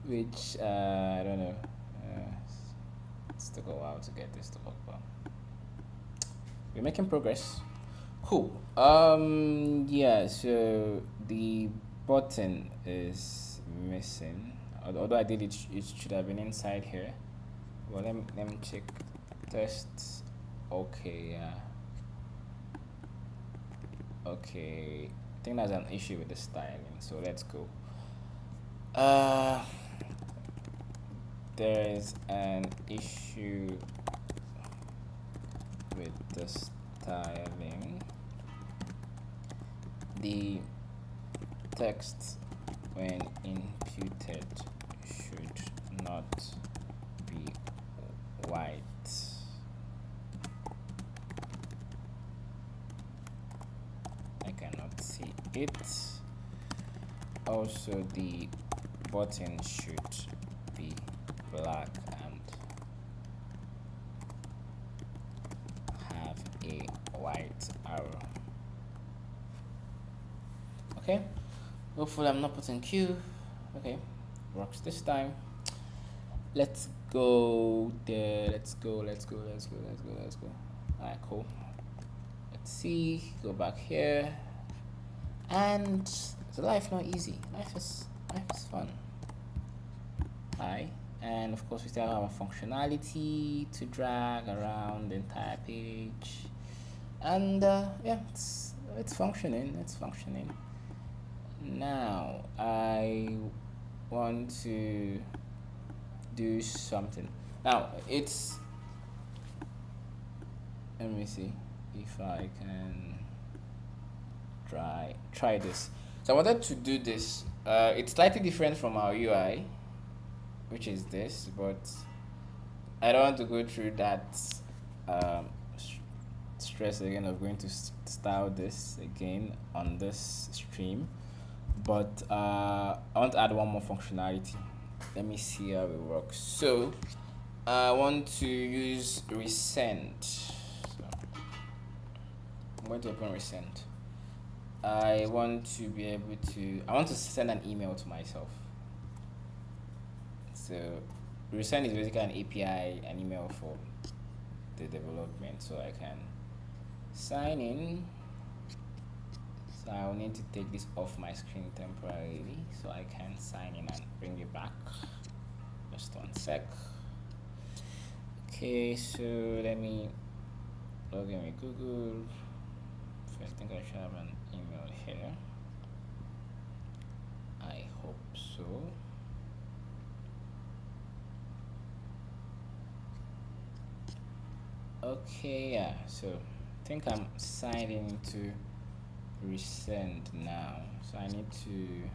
which I don't know. It's took a while to get this to work, but we're making progress. Cool. Yeah, so the button is missing. Although I did it, it should have been inside here. Well, let me check. Test. Okay, yeah. Okay, I think there's an issue with the styling, so let's go. There is an issue with the styling. The text when inputted should not be white. I cannot see it. Also, the button should be black and have a white arrow. Okay, hopefully I'm not putting Q. Okay, works this time. Let's go there. Let's go. Alright, cool. Let's see, go back here. And the life not easy. Life is fun. Hi. And of course we still have a functionality to drag around the entire page. And yeah, it's functioning. Now I want to do something. Now it's, let me see if I can try this. So I wanted to do this. It's slightly different from our UI, which is this, but I don't want to go through that stress again of going to style this again on this stream. But I want to add one more functionality. Let me see how it works. So I want to use resend. So I'm going to open resend. I want to be able to, I want to send an email to myself. So resend is basically an API, an email for the development, so I can sign in. So I will need to take this off my screen temporarily so I can sign in and bring it back. Just 1 sec. Okay, so let me log in with Google. First, I think I should have an email here. I hope so. Okay, yeah, so I think I'm signed into resend now, so I need to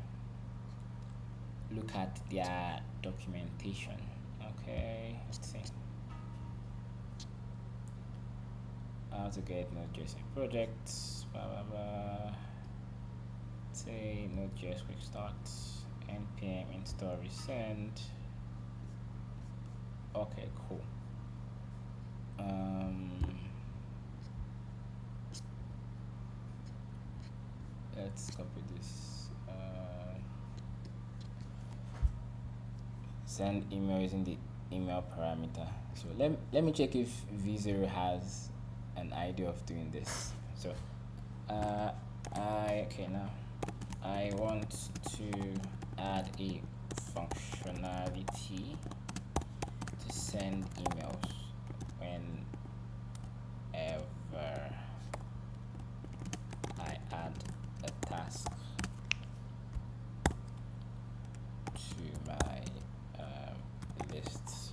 look at their documentation. Okay, let's see how to get Node.js projects, blah blah blah. Say Node.js quick start, npm install resend. Okay, cool. Let's copy this. Send email using the email parameter. So let me check if V0 has an idea of doing this. So Okay, now I want to add a functionality to send emails whenever I add a task to my lists.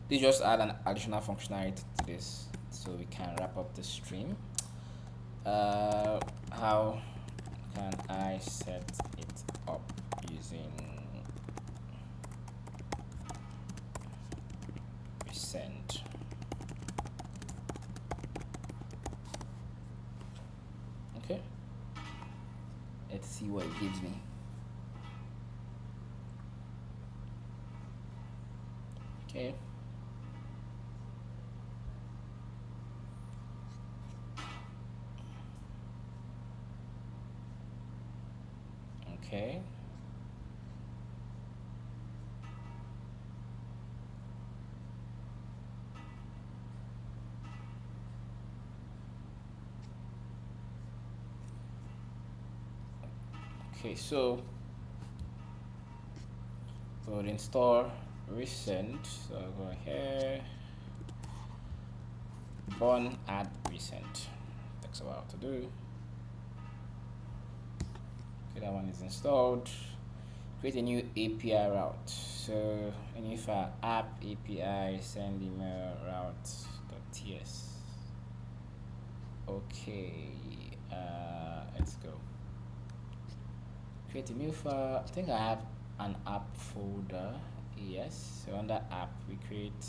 This just add an additional functionality to this so we can wrap up the stream. How can I set it up using resend? Okay, let's see what it gives me. Okay. Okay. Okay, so we'll install resend. So I'll go here, born add resend. Takes a while to do. Okay, that one is installed. Create a new API route. So a new file app API send email route.ts. Okay, let's go. Create a new file. I think I have an app folder. Yes, so under app we create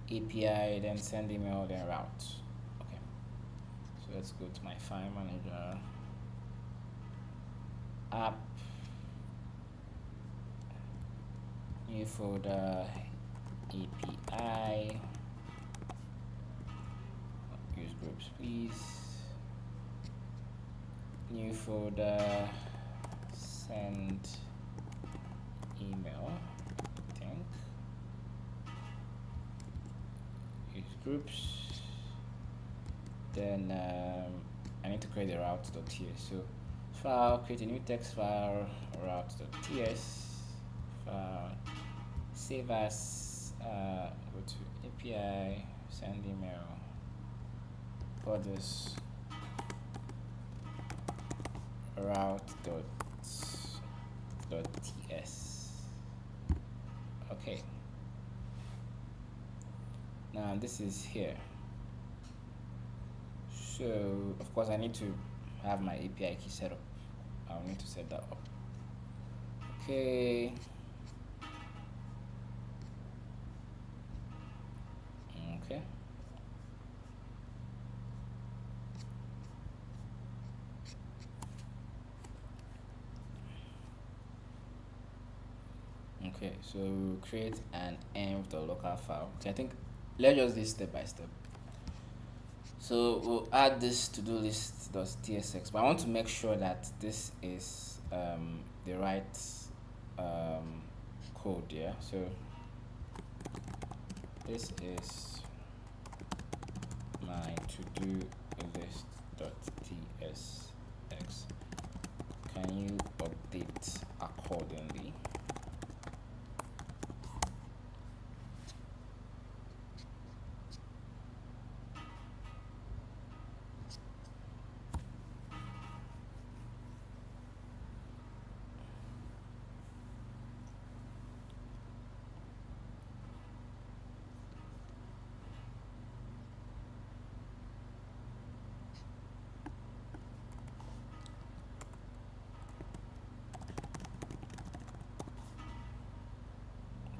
API, then send email, then route. Okay, so let's go to my file manager, app, new folder, API, use groups please, new folder, send email, I think, use groups, then I need to create a route.ts. So file, create a new text file, route.ts, file, save as, go to API, send email, borders, route.ts. Okay, now this is here. So of course I need to have my API key set up. I'll need to set that up. Okay. Okay. Okay, so create an env the local file. So I think let's just do this step by step. So we'll add this to-do list.tsx, but I want to make sure that this is the right code, yeah. So this is my to-do list.tsx. Can you update accordingly?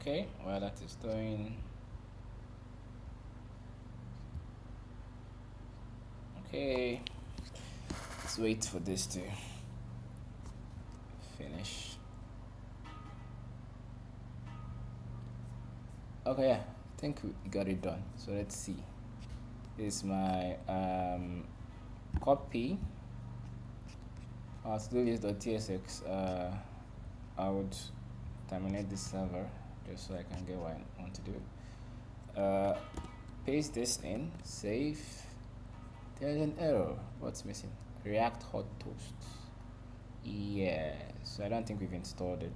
Okay, while that is doing, okay, let's wait for this to finish. Okay, yeah, I think we got it done. So let's see. This is my copy. To do list.tsx. I would terminate this server just so I can get what I want to do. Paste this in, save. There's an error. What's missing? React Hot Toast. Yeah, so I don't think we've installed it.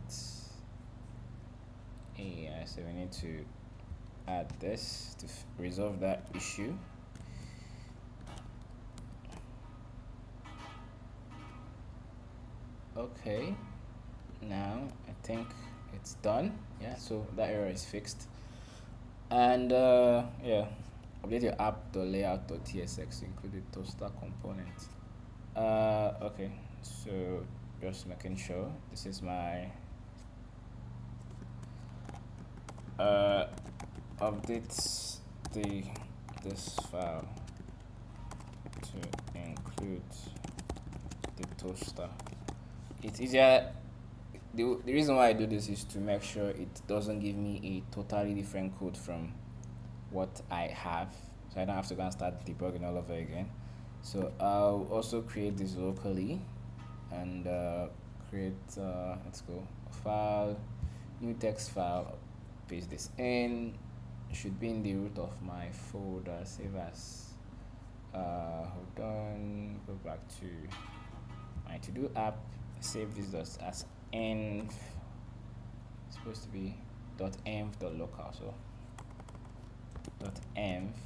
Yeah, so we need to add this to resolve that issue. Okay, now I think it's done. Yeah, so that error is fixed. And yeah, update your app.layout.tsx to include the toaster component. Okay, so just making sure this is my update this file to include the toaster. It's easier. The reason why I do this is to make sure it doesn't give me a totally different code from what I have, so I don't have to go and start debugging all over again. So I'll also create this locally and create let's go file, new text file, paste this in. It should be in the root of my folder, save as. Hold on, go back to my to do app, save this as env. It's supposed to be .env.local, so .env.local.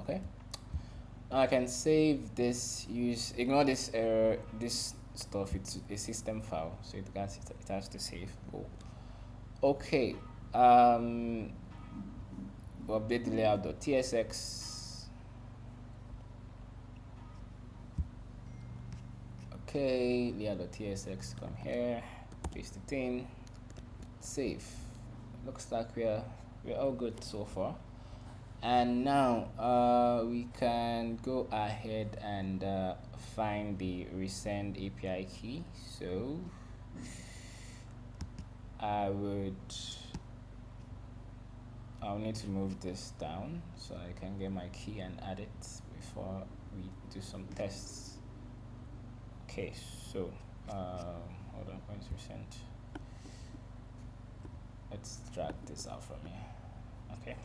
Okay, now I can save this. Ignore this error, this stuff. It's a system file, so it has to save. Cool. Okay, we'll update the layout.tsx. Okay, layout.tsx, come here, paste it in, save. Looks like we're all good so far. And now we can go ahead and find the resend API key. So I'll need to move this down so I can get my key and add it before we do some tests. Okay, so hold on, where's resend? Let's drag this out from here. Okay,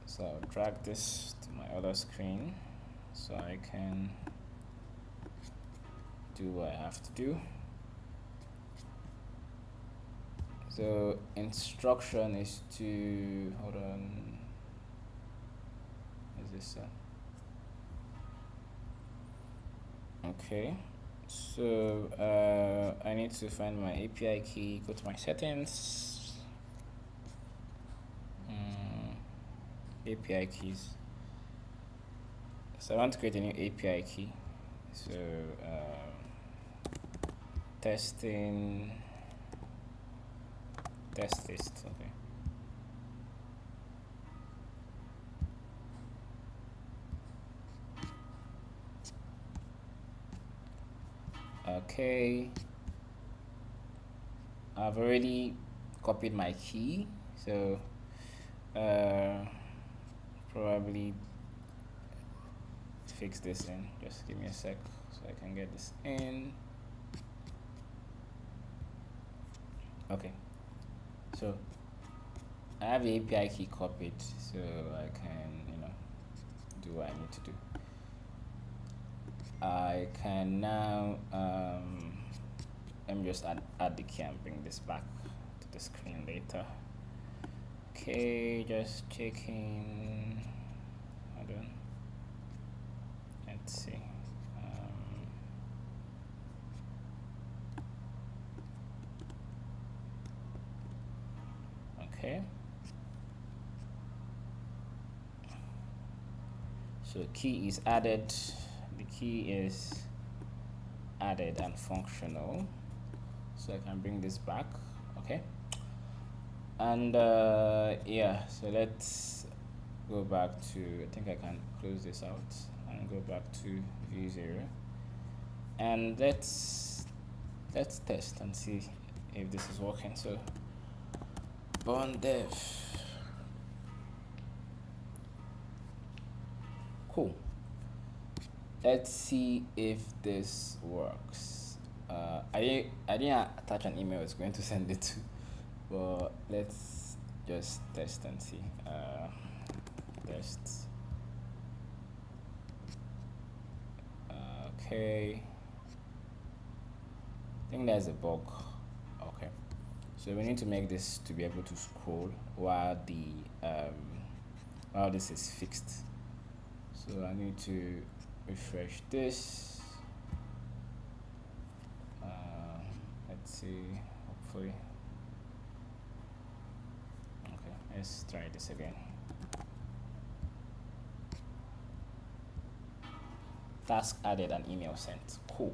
so I'll drag this to my other screen so I can do what I have to do. So instruction is to, hold on, is this okay, so I need to find my API key, go to my settings, API keys. So I want to create a new API key, so testing test list. Okay, okay, I've already copied my key, so probably fix this in. Just give me a sec so I can get this in. Okay, so I have the API key copied, so I can, do what I need to do. I can now let me just add the key and bring this back to the screen later. Okay, just checking. Hold on. Let's see. Okay. So key is added. The key is added and functional. So I can bring this back. Okay. And yeah, so let's go back to, I think I can close this out and go back to view 0. And let's test and see if this is working. So burn dev. Cool. Let's see if this works. I didn't attach an email I was going to send it to, but let's just test and see. list. Okay, I think there's a bug. Okay, so we need to make this to be able to scroll while this is fixed. So I need to refresh this. Let's see, hopefully. Okay, let's try this again. Task added and email sent. Cool.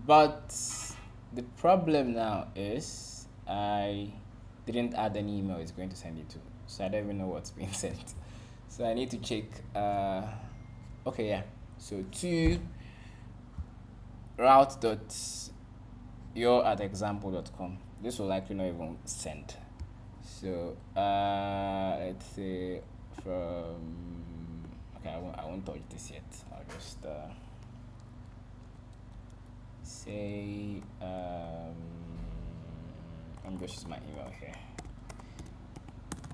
But the problem now is I didn't add any email it's going to send it to, so I don't even know what's being sent. So I need to check. Okay, yeah. So to route.your@example.com. This will likely not even send. So let's say from. Okay, I won't touch this yet. I'll just say I'm just use my email here.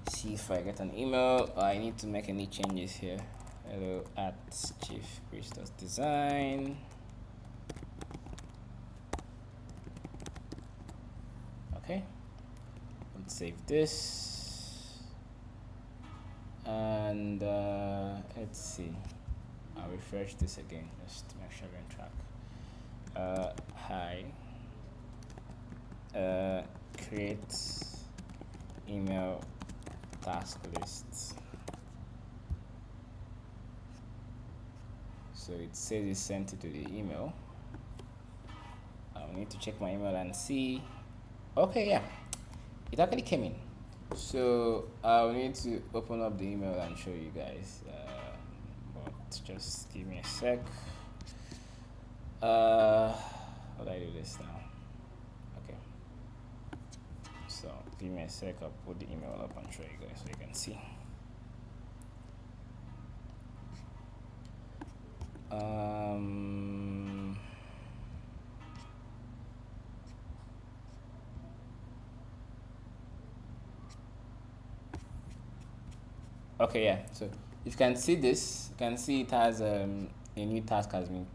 See if I get an email. I need to make any changes here. Hello at chiefpriest.design. Okay, let's save this. And let's see, I'll refresh this again just to make sure we're on track. Hi, create email task list. So it says it sent it to the email. I'll need to check my email and see. Okay, yeah, it actually came in. So I'll need to open up the email and show you guys, but just give me a sec. How do I do this now? Okay, so give me a sec. I'll put the email up and show you guys so you can see. Okay, yeah, so if you can see this, you can see it has a new task has been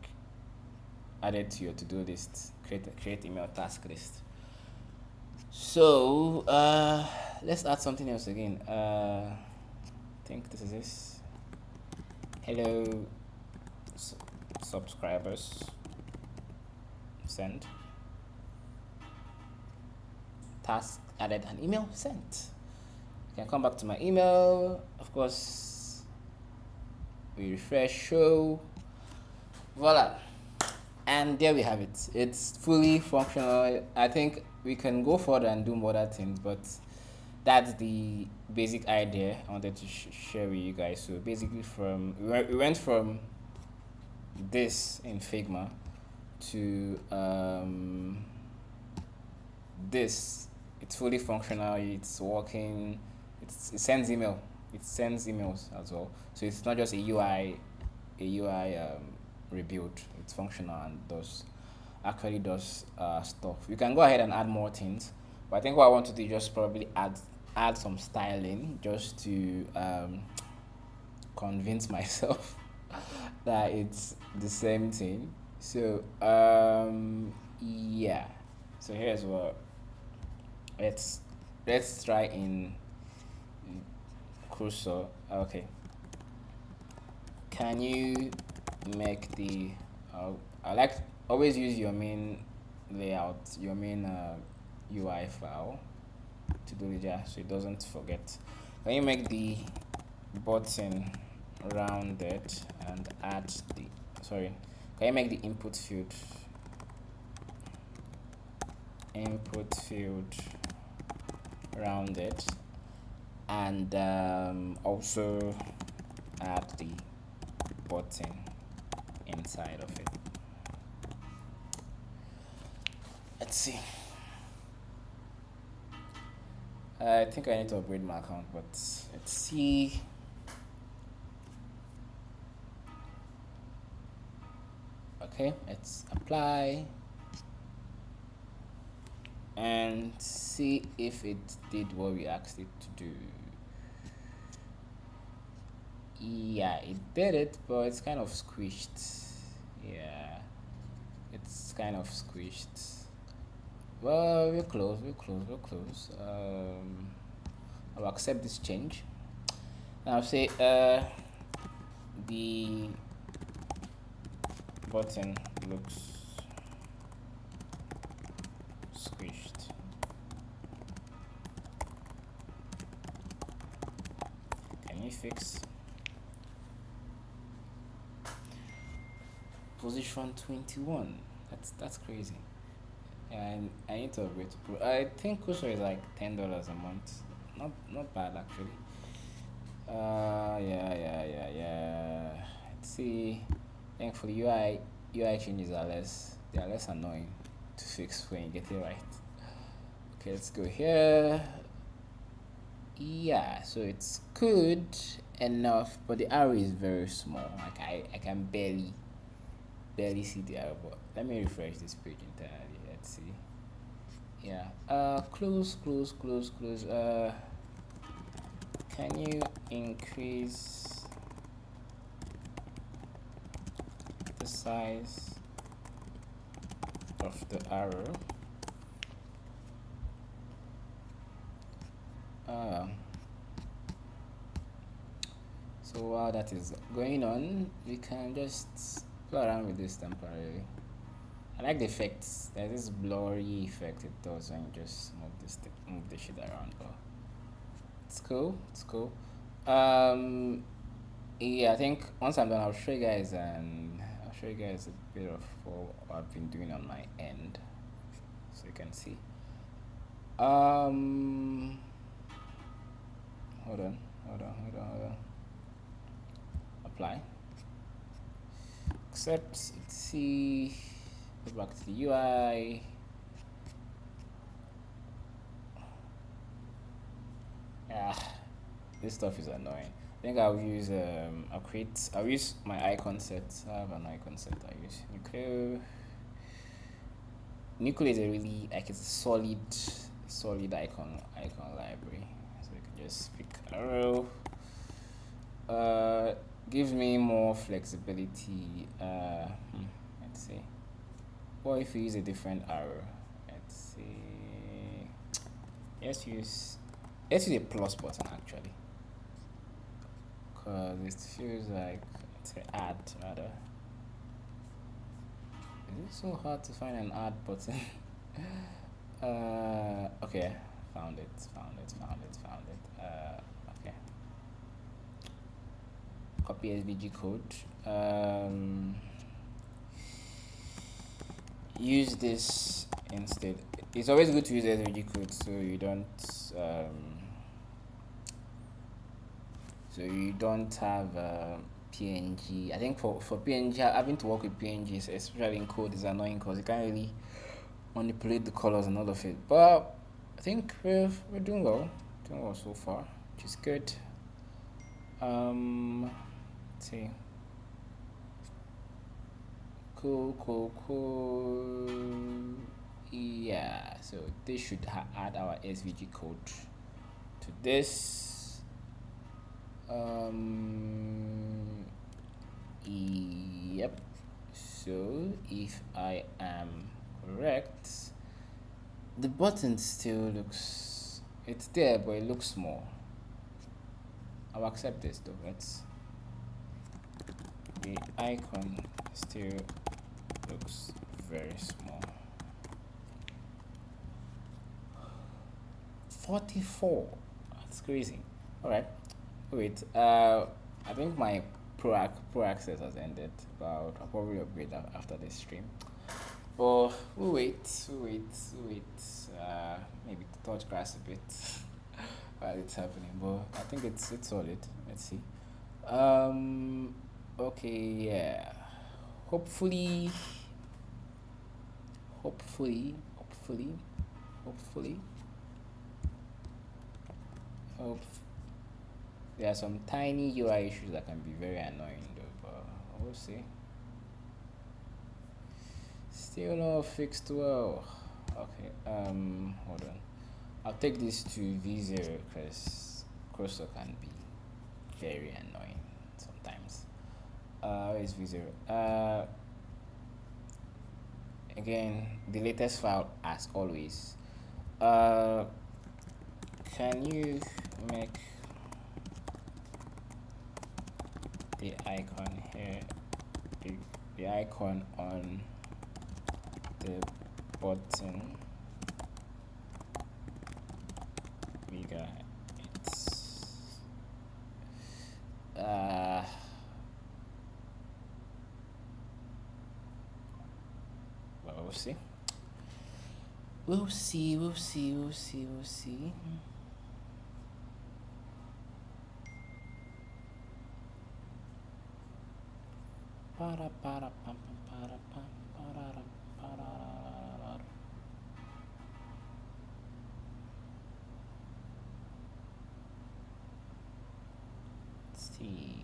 added to your to-do list. Create email task list. So let's add something else again. I think this is this. Hello subscribers, send. Task added and email sent. I can come back to my email, of course. We refresh, show, voila, and there we have it. It's fully functional. I think we can go further and do more other things, but that's the basic idea I wanted to share with you guys. So basically, we went from this in Figma to this. It's fully functional. It's working. It sends email. It sends emails as well. So it's not just a UI rebuild. It's functional and actually does stuff. You can go ahead and add more things, but I think what I want to do is just probably add some styling just to convince myself that it's the same thing. So yeah. So here's what. Let's try in cursor. Okay, can you make the I like always use your main layout, your main UI file to do it, so it doesn't forget. Can you make the button rounded and add the can you make the input field rounded and also add the button inside of it. Let's see. I think I need to upgrade my account, but let's see. Okay, let's apply and see if it did what we asked it to do. Yeah, it did it, but it's kind of squished. Yeah, it's kind of squished. Well, we're close, we're close, we're close. I'll accept this change. And I'll say the button looks squished. Can you fix position 21? That's crazy. And I need to upgrade to Pro. I think Kuso is like $10 a month. Not bad actually. Yeah. Let's see. Thankfully, UI changes are less annoying to fix when you get it right. Okay, let's go here. Yeah, so it's good enough, but the arrow is very small. Like I can barely see the arrow. But let me refresh this page entirely. Let's see. Yeah. Close. Can you increase the size of the arrow? So while that is going on, we can just play around with this temporarily. I like the effects. There's this blurry effect it does when you just move the shit around. But it's cool. It's cool. Yeah, I think once I'm done, I'll show you guys a bit of what I've been doing on my end, so you can see. Hold on. Apply. Accept. Let's see. Go back to the UI. Yeah, this stuff is annoying. I think I'll use I'll use my icon set. I have an icon set I use. Nucleo is a really like it's a solid icon library. So you can just pick arrow. Gives me more flexibility. Let's see. What if we use a different arrow? Let's see. Let's use a plus button actually, because it feels like it's an add rather. Is it so hard to find an add button? Okay, found it. Okay, copy SVG code. Use this instead. It's always good to use SVG code so you don't have PNG. I think for PNG, having to work with PNGs, especially in code, is annoying because you can't really manipulate the colors and all of it. But I think we're doing well so far, which is good. Let's see. Cool. Yeah, so this should add our SVG code to this. Yep. So if I am correct, the button still looks, it's there, but it looks small. I'll accept this though. The icon still looks very small. 44. That's crazy. All right. Wait. I think my pro access has ended, but I'll probably upgrade that after this stream. But we'll wait. Maybe touch grass a bit while it's happening. But I think it's solid. Let's see. Okay. Yeah. Hopefully. There are some tiny UI issues that can be very annoying though, but we'll see. Still not fixed well. Okay, hold on. I'll take this to V0 because cursor can be very annoying sometimes. Where is V0? Again, the latest file as always. Can you make the icon here, the icon on the button bigger? It's well, we'll see. We'll see. Para para pam pam para pam para para. Let's see.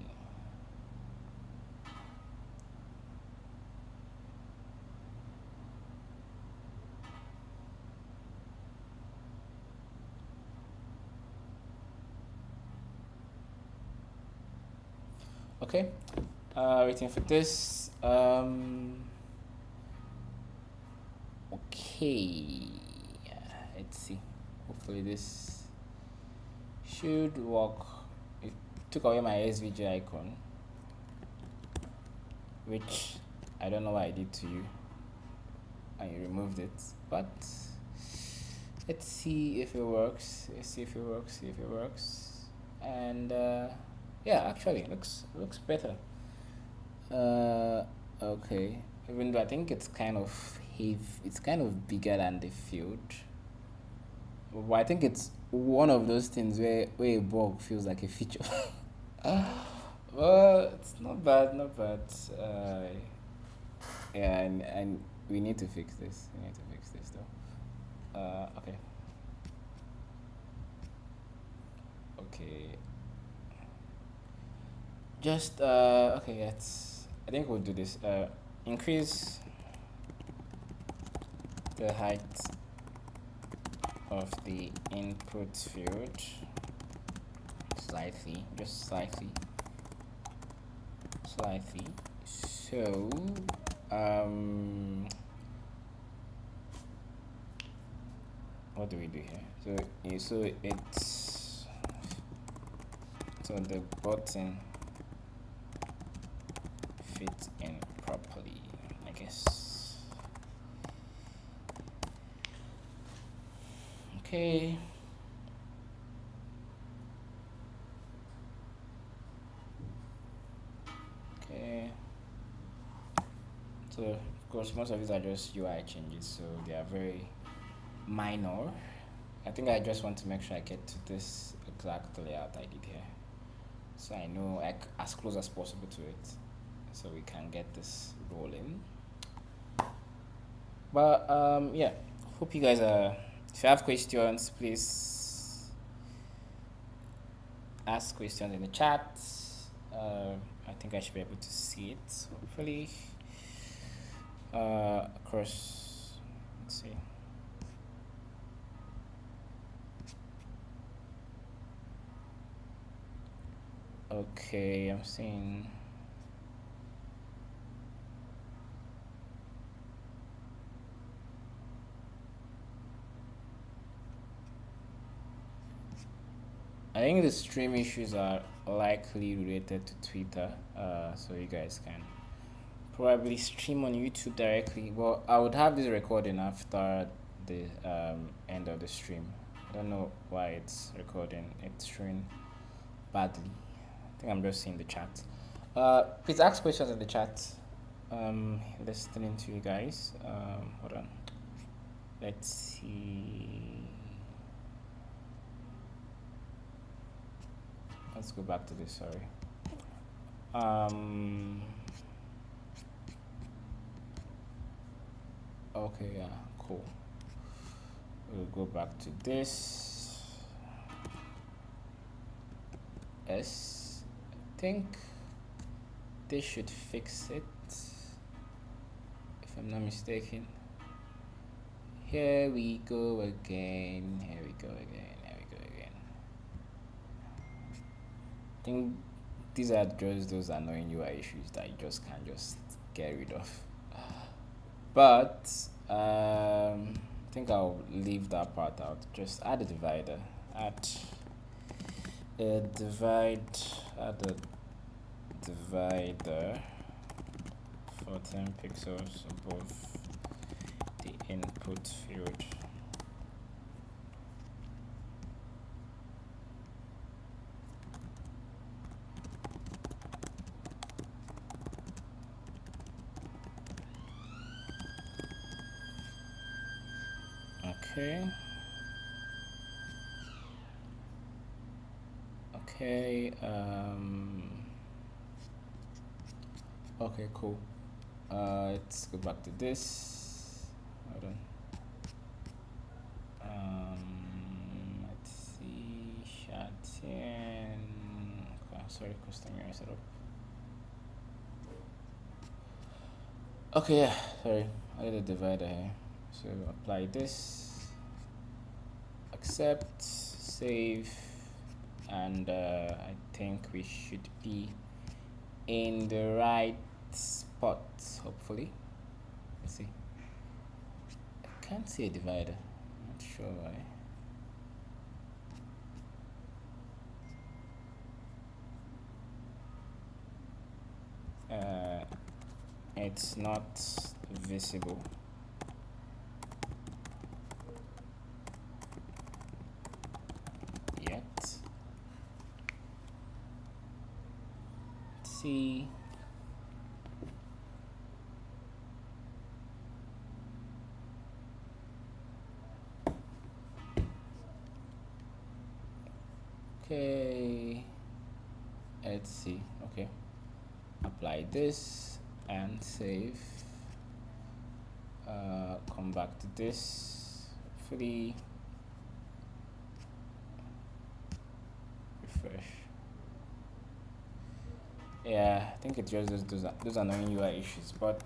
Okay, waiting for this. Okay, let's see. Hopefully this should work. It took away my SVG icon, which I don't know what I did to you, and you removed it. But let's see if it works. See if it works. And yeah, actually, looks better. Okay, even though I think it's kind of heavy, it's kind of bigger than the field. But I think it's one of those things where a bug feels like a feature. Well, it's not bad. Yeah, and we need to fix this. Though. Okay. Okay. Just okay. I think we'll do this. Increase the height of the input field slightly, just slightly. So what do we do here? So it's so the button fits in properly, I guess. Okay. So of course most of these are just UI changes, so they are very minor. I think I just want to make sure I get to this exact layout I did here, so I know like as close as possible to it, so we can get this rolling. But yeah, hope you guys are. If you have questions, please ask questions in the chat. I think I should be able to see it, hopefully. Of course, let's see. Okay, I'm seeing. I think the stream issues are likely related to Twitter, so you guys can probably stream on YouTube directly. Well, I would have this recording after the end of the stream. I don't know why it's recording. It's showing badly. I think I'm just seeing the chat. Please ask questions in the chat. Listening to you guys. Hold on. Let's see. Let's go back to this. Sorry. Okay. Yeah. Cool. We'll go back to this. Yes. I think this should fix it, if I'm not mistaken. Here we go again. I think these are just those annoying UI issues that you just can't just get rid of. But I think I'll leave that part out. Just add a divider. Add a divider for 10 pixels above the input field. Okay. Okay. Okay. Cool. Let's go back to this. Hold on. Let's see. Chatting. Okay, sorry, custom UI setup. Okay. Yeah. Sorry. I did a divider here. So apply this. Accept. Save. And I think we should be in the right spot, hopefully. Let's see. I can't see a divider. Not sure why. It's not visible. Yet. Let's see. Okay, let's see. Okay, apply this and save. Come back to this. Hopefully, refresh. Yeah, I think it just those annoying UI issues. But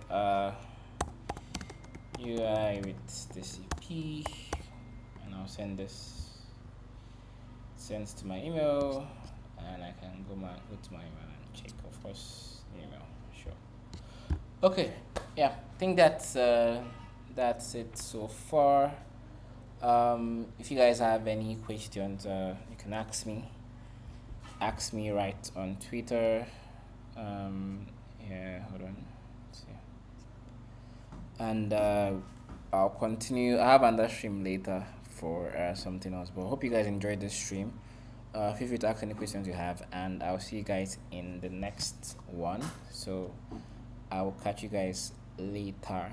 UI with the CP, and I'll send this. Sends to my email, and I can go to my email and check, of course, email. Sure. Okay. Yeah, I think that's it so far. If you guys have any questions, you can ask me right on Twitter. Yeah, hold on. Let's see. And I'll continue. I have another stream later for something else, but I hope you guys enjoyed this stream. Feel free to ask any questions you have, and I'll see you guys in the next one. So I will catch you guys later.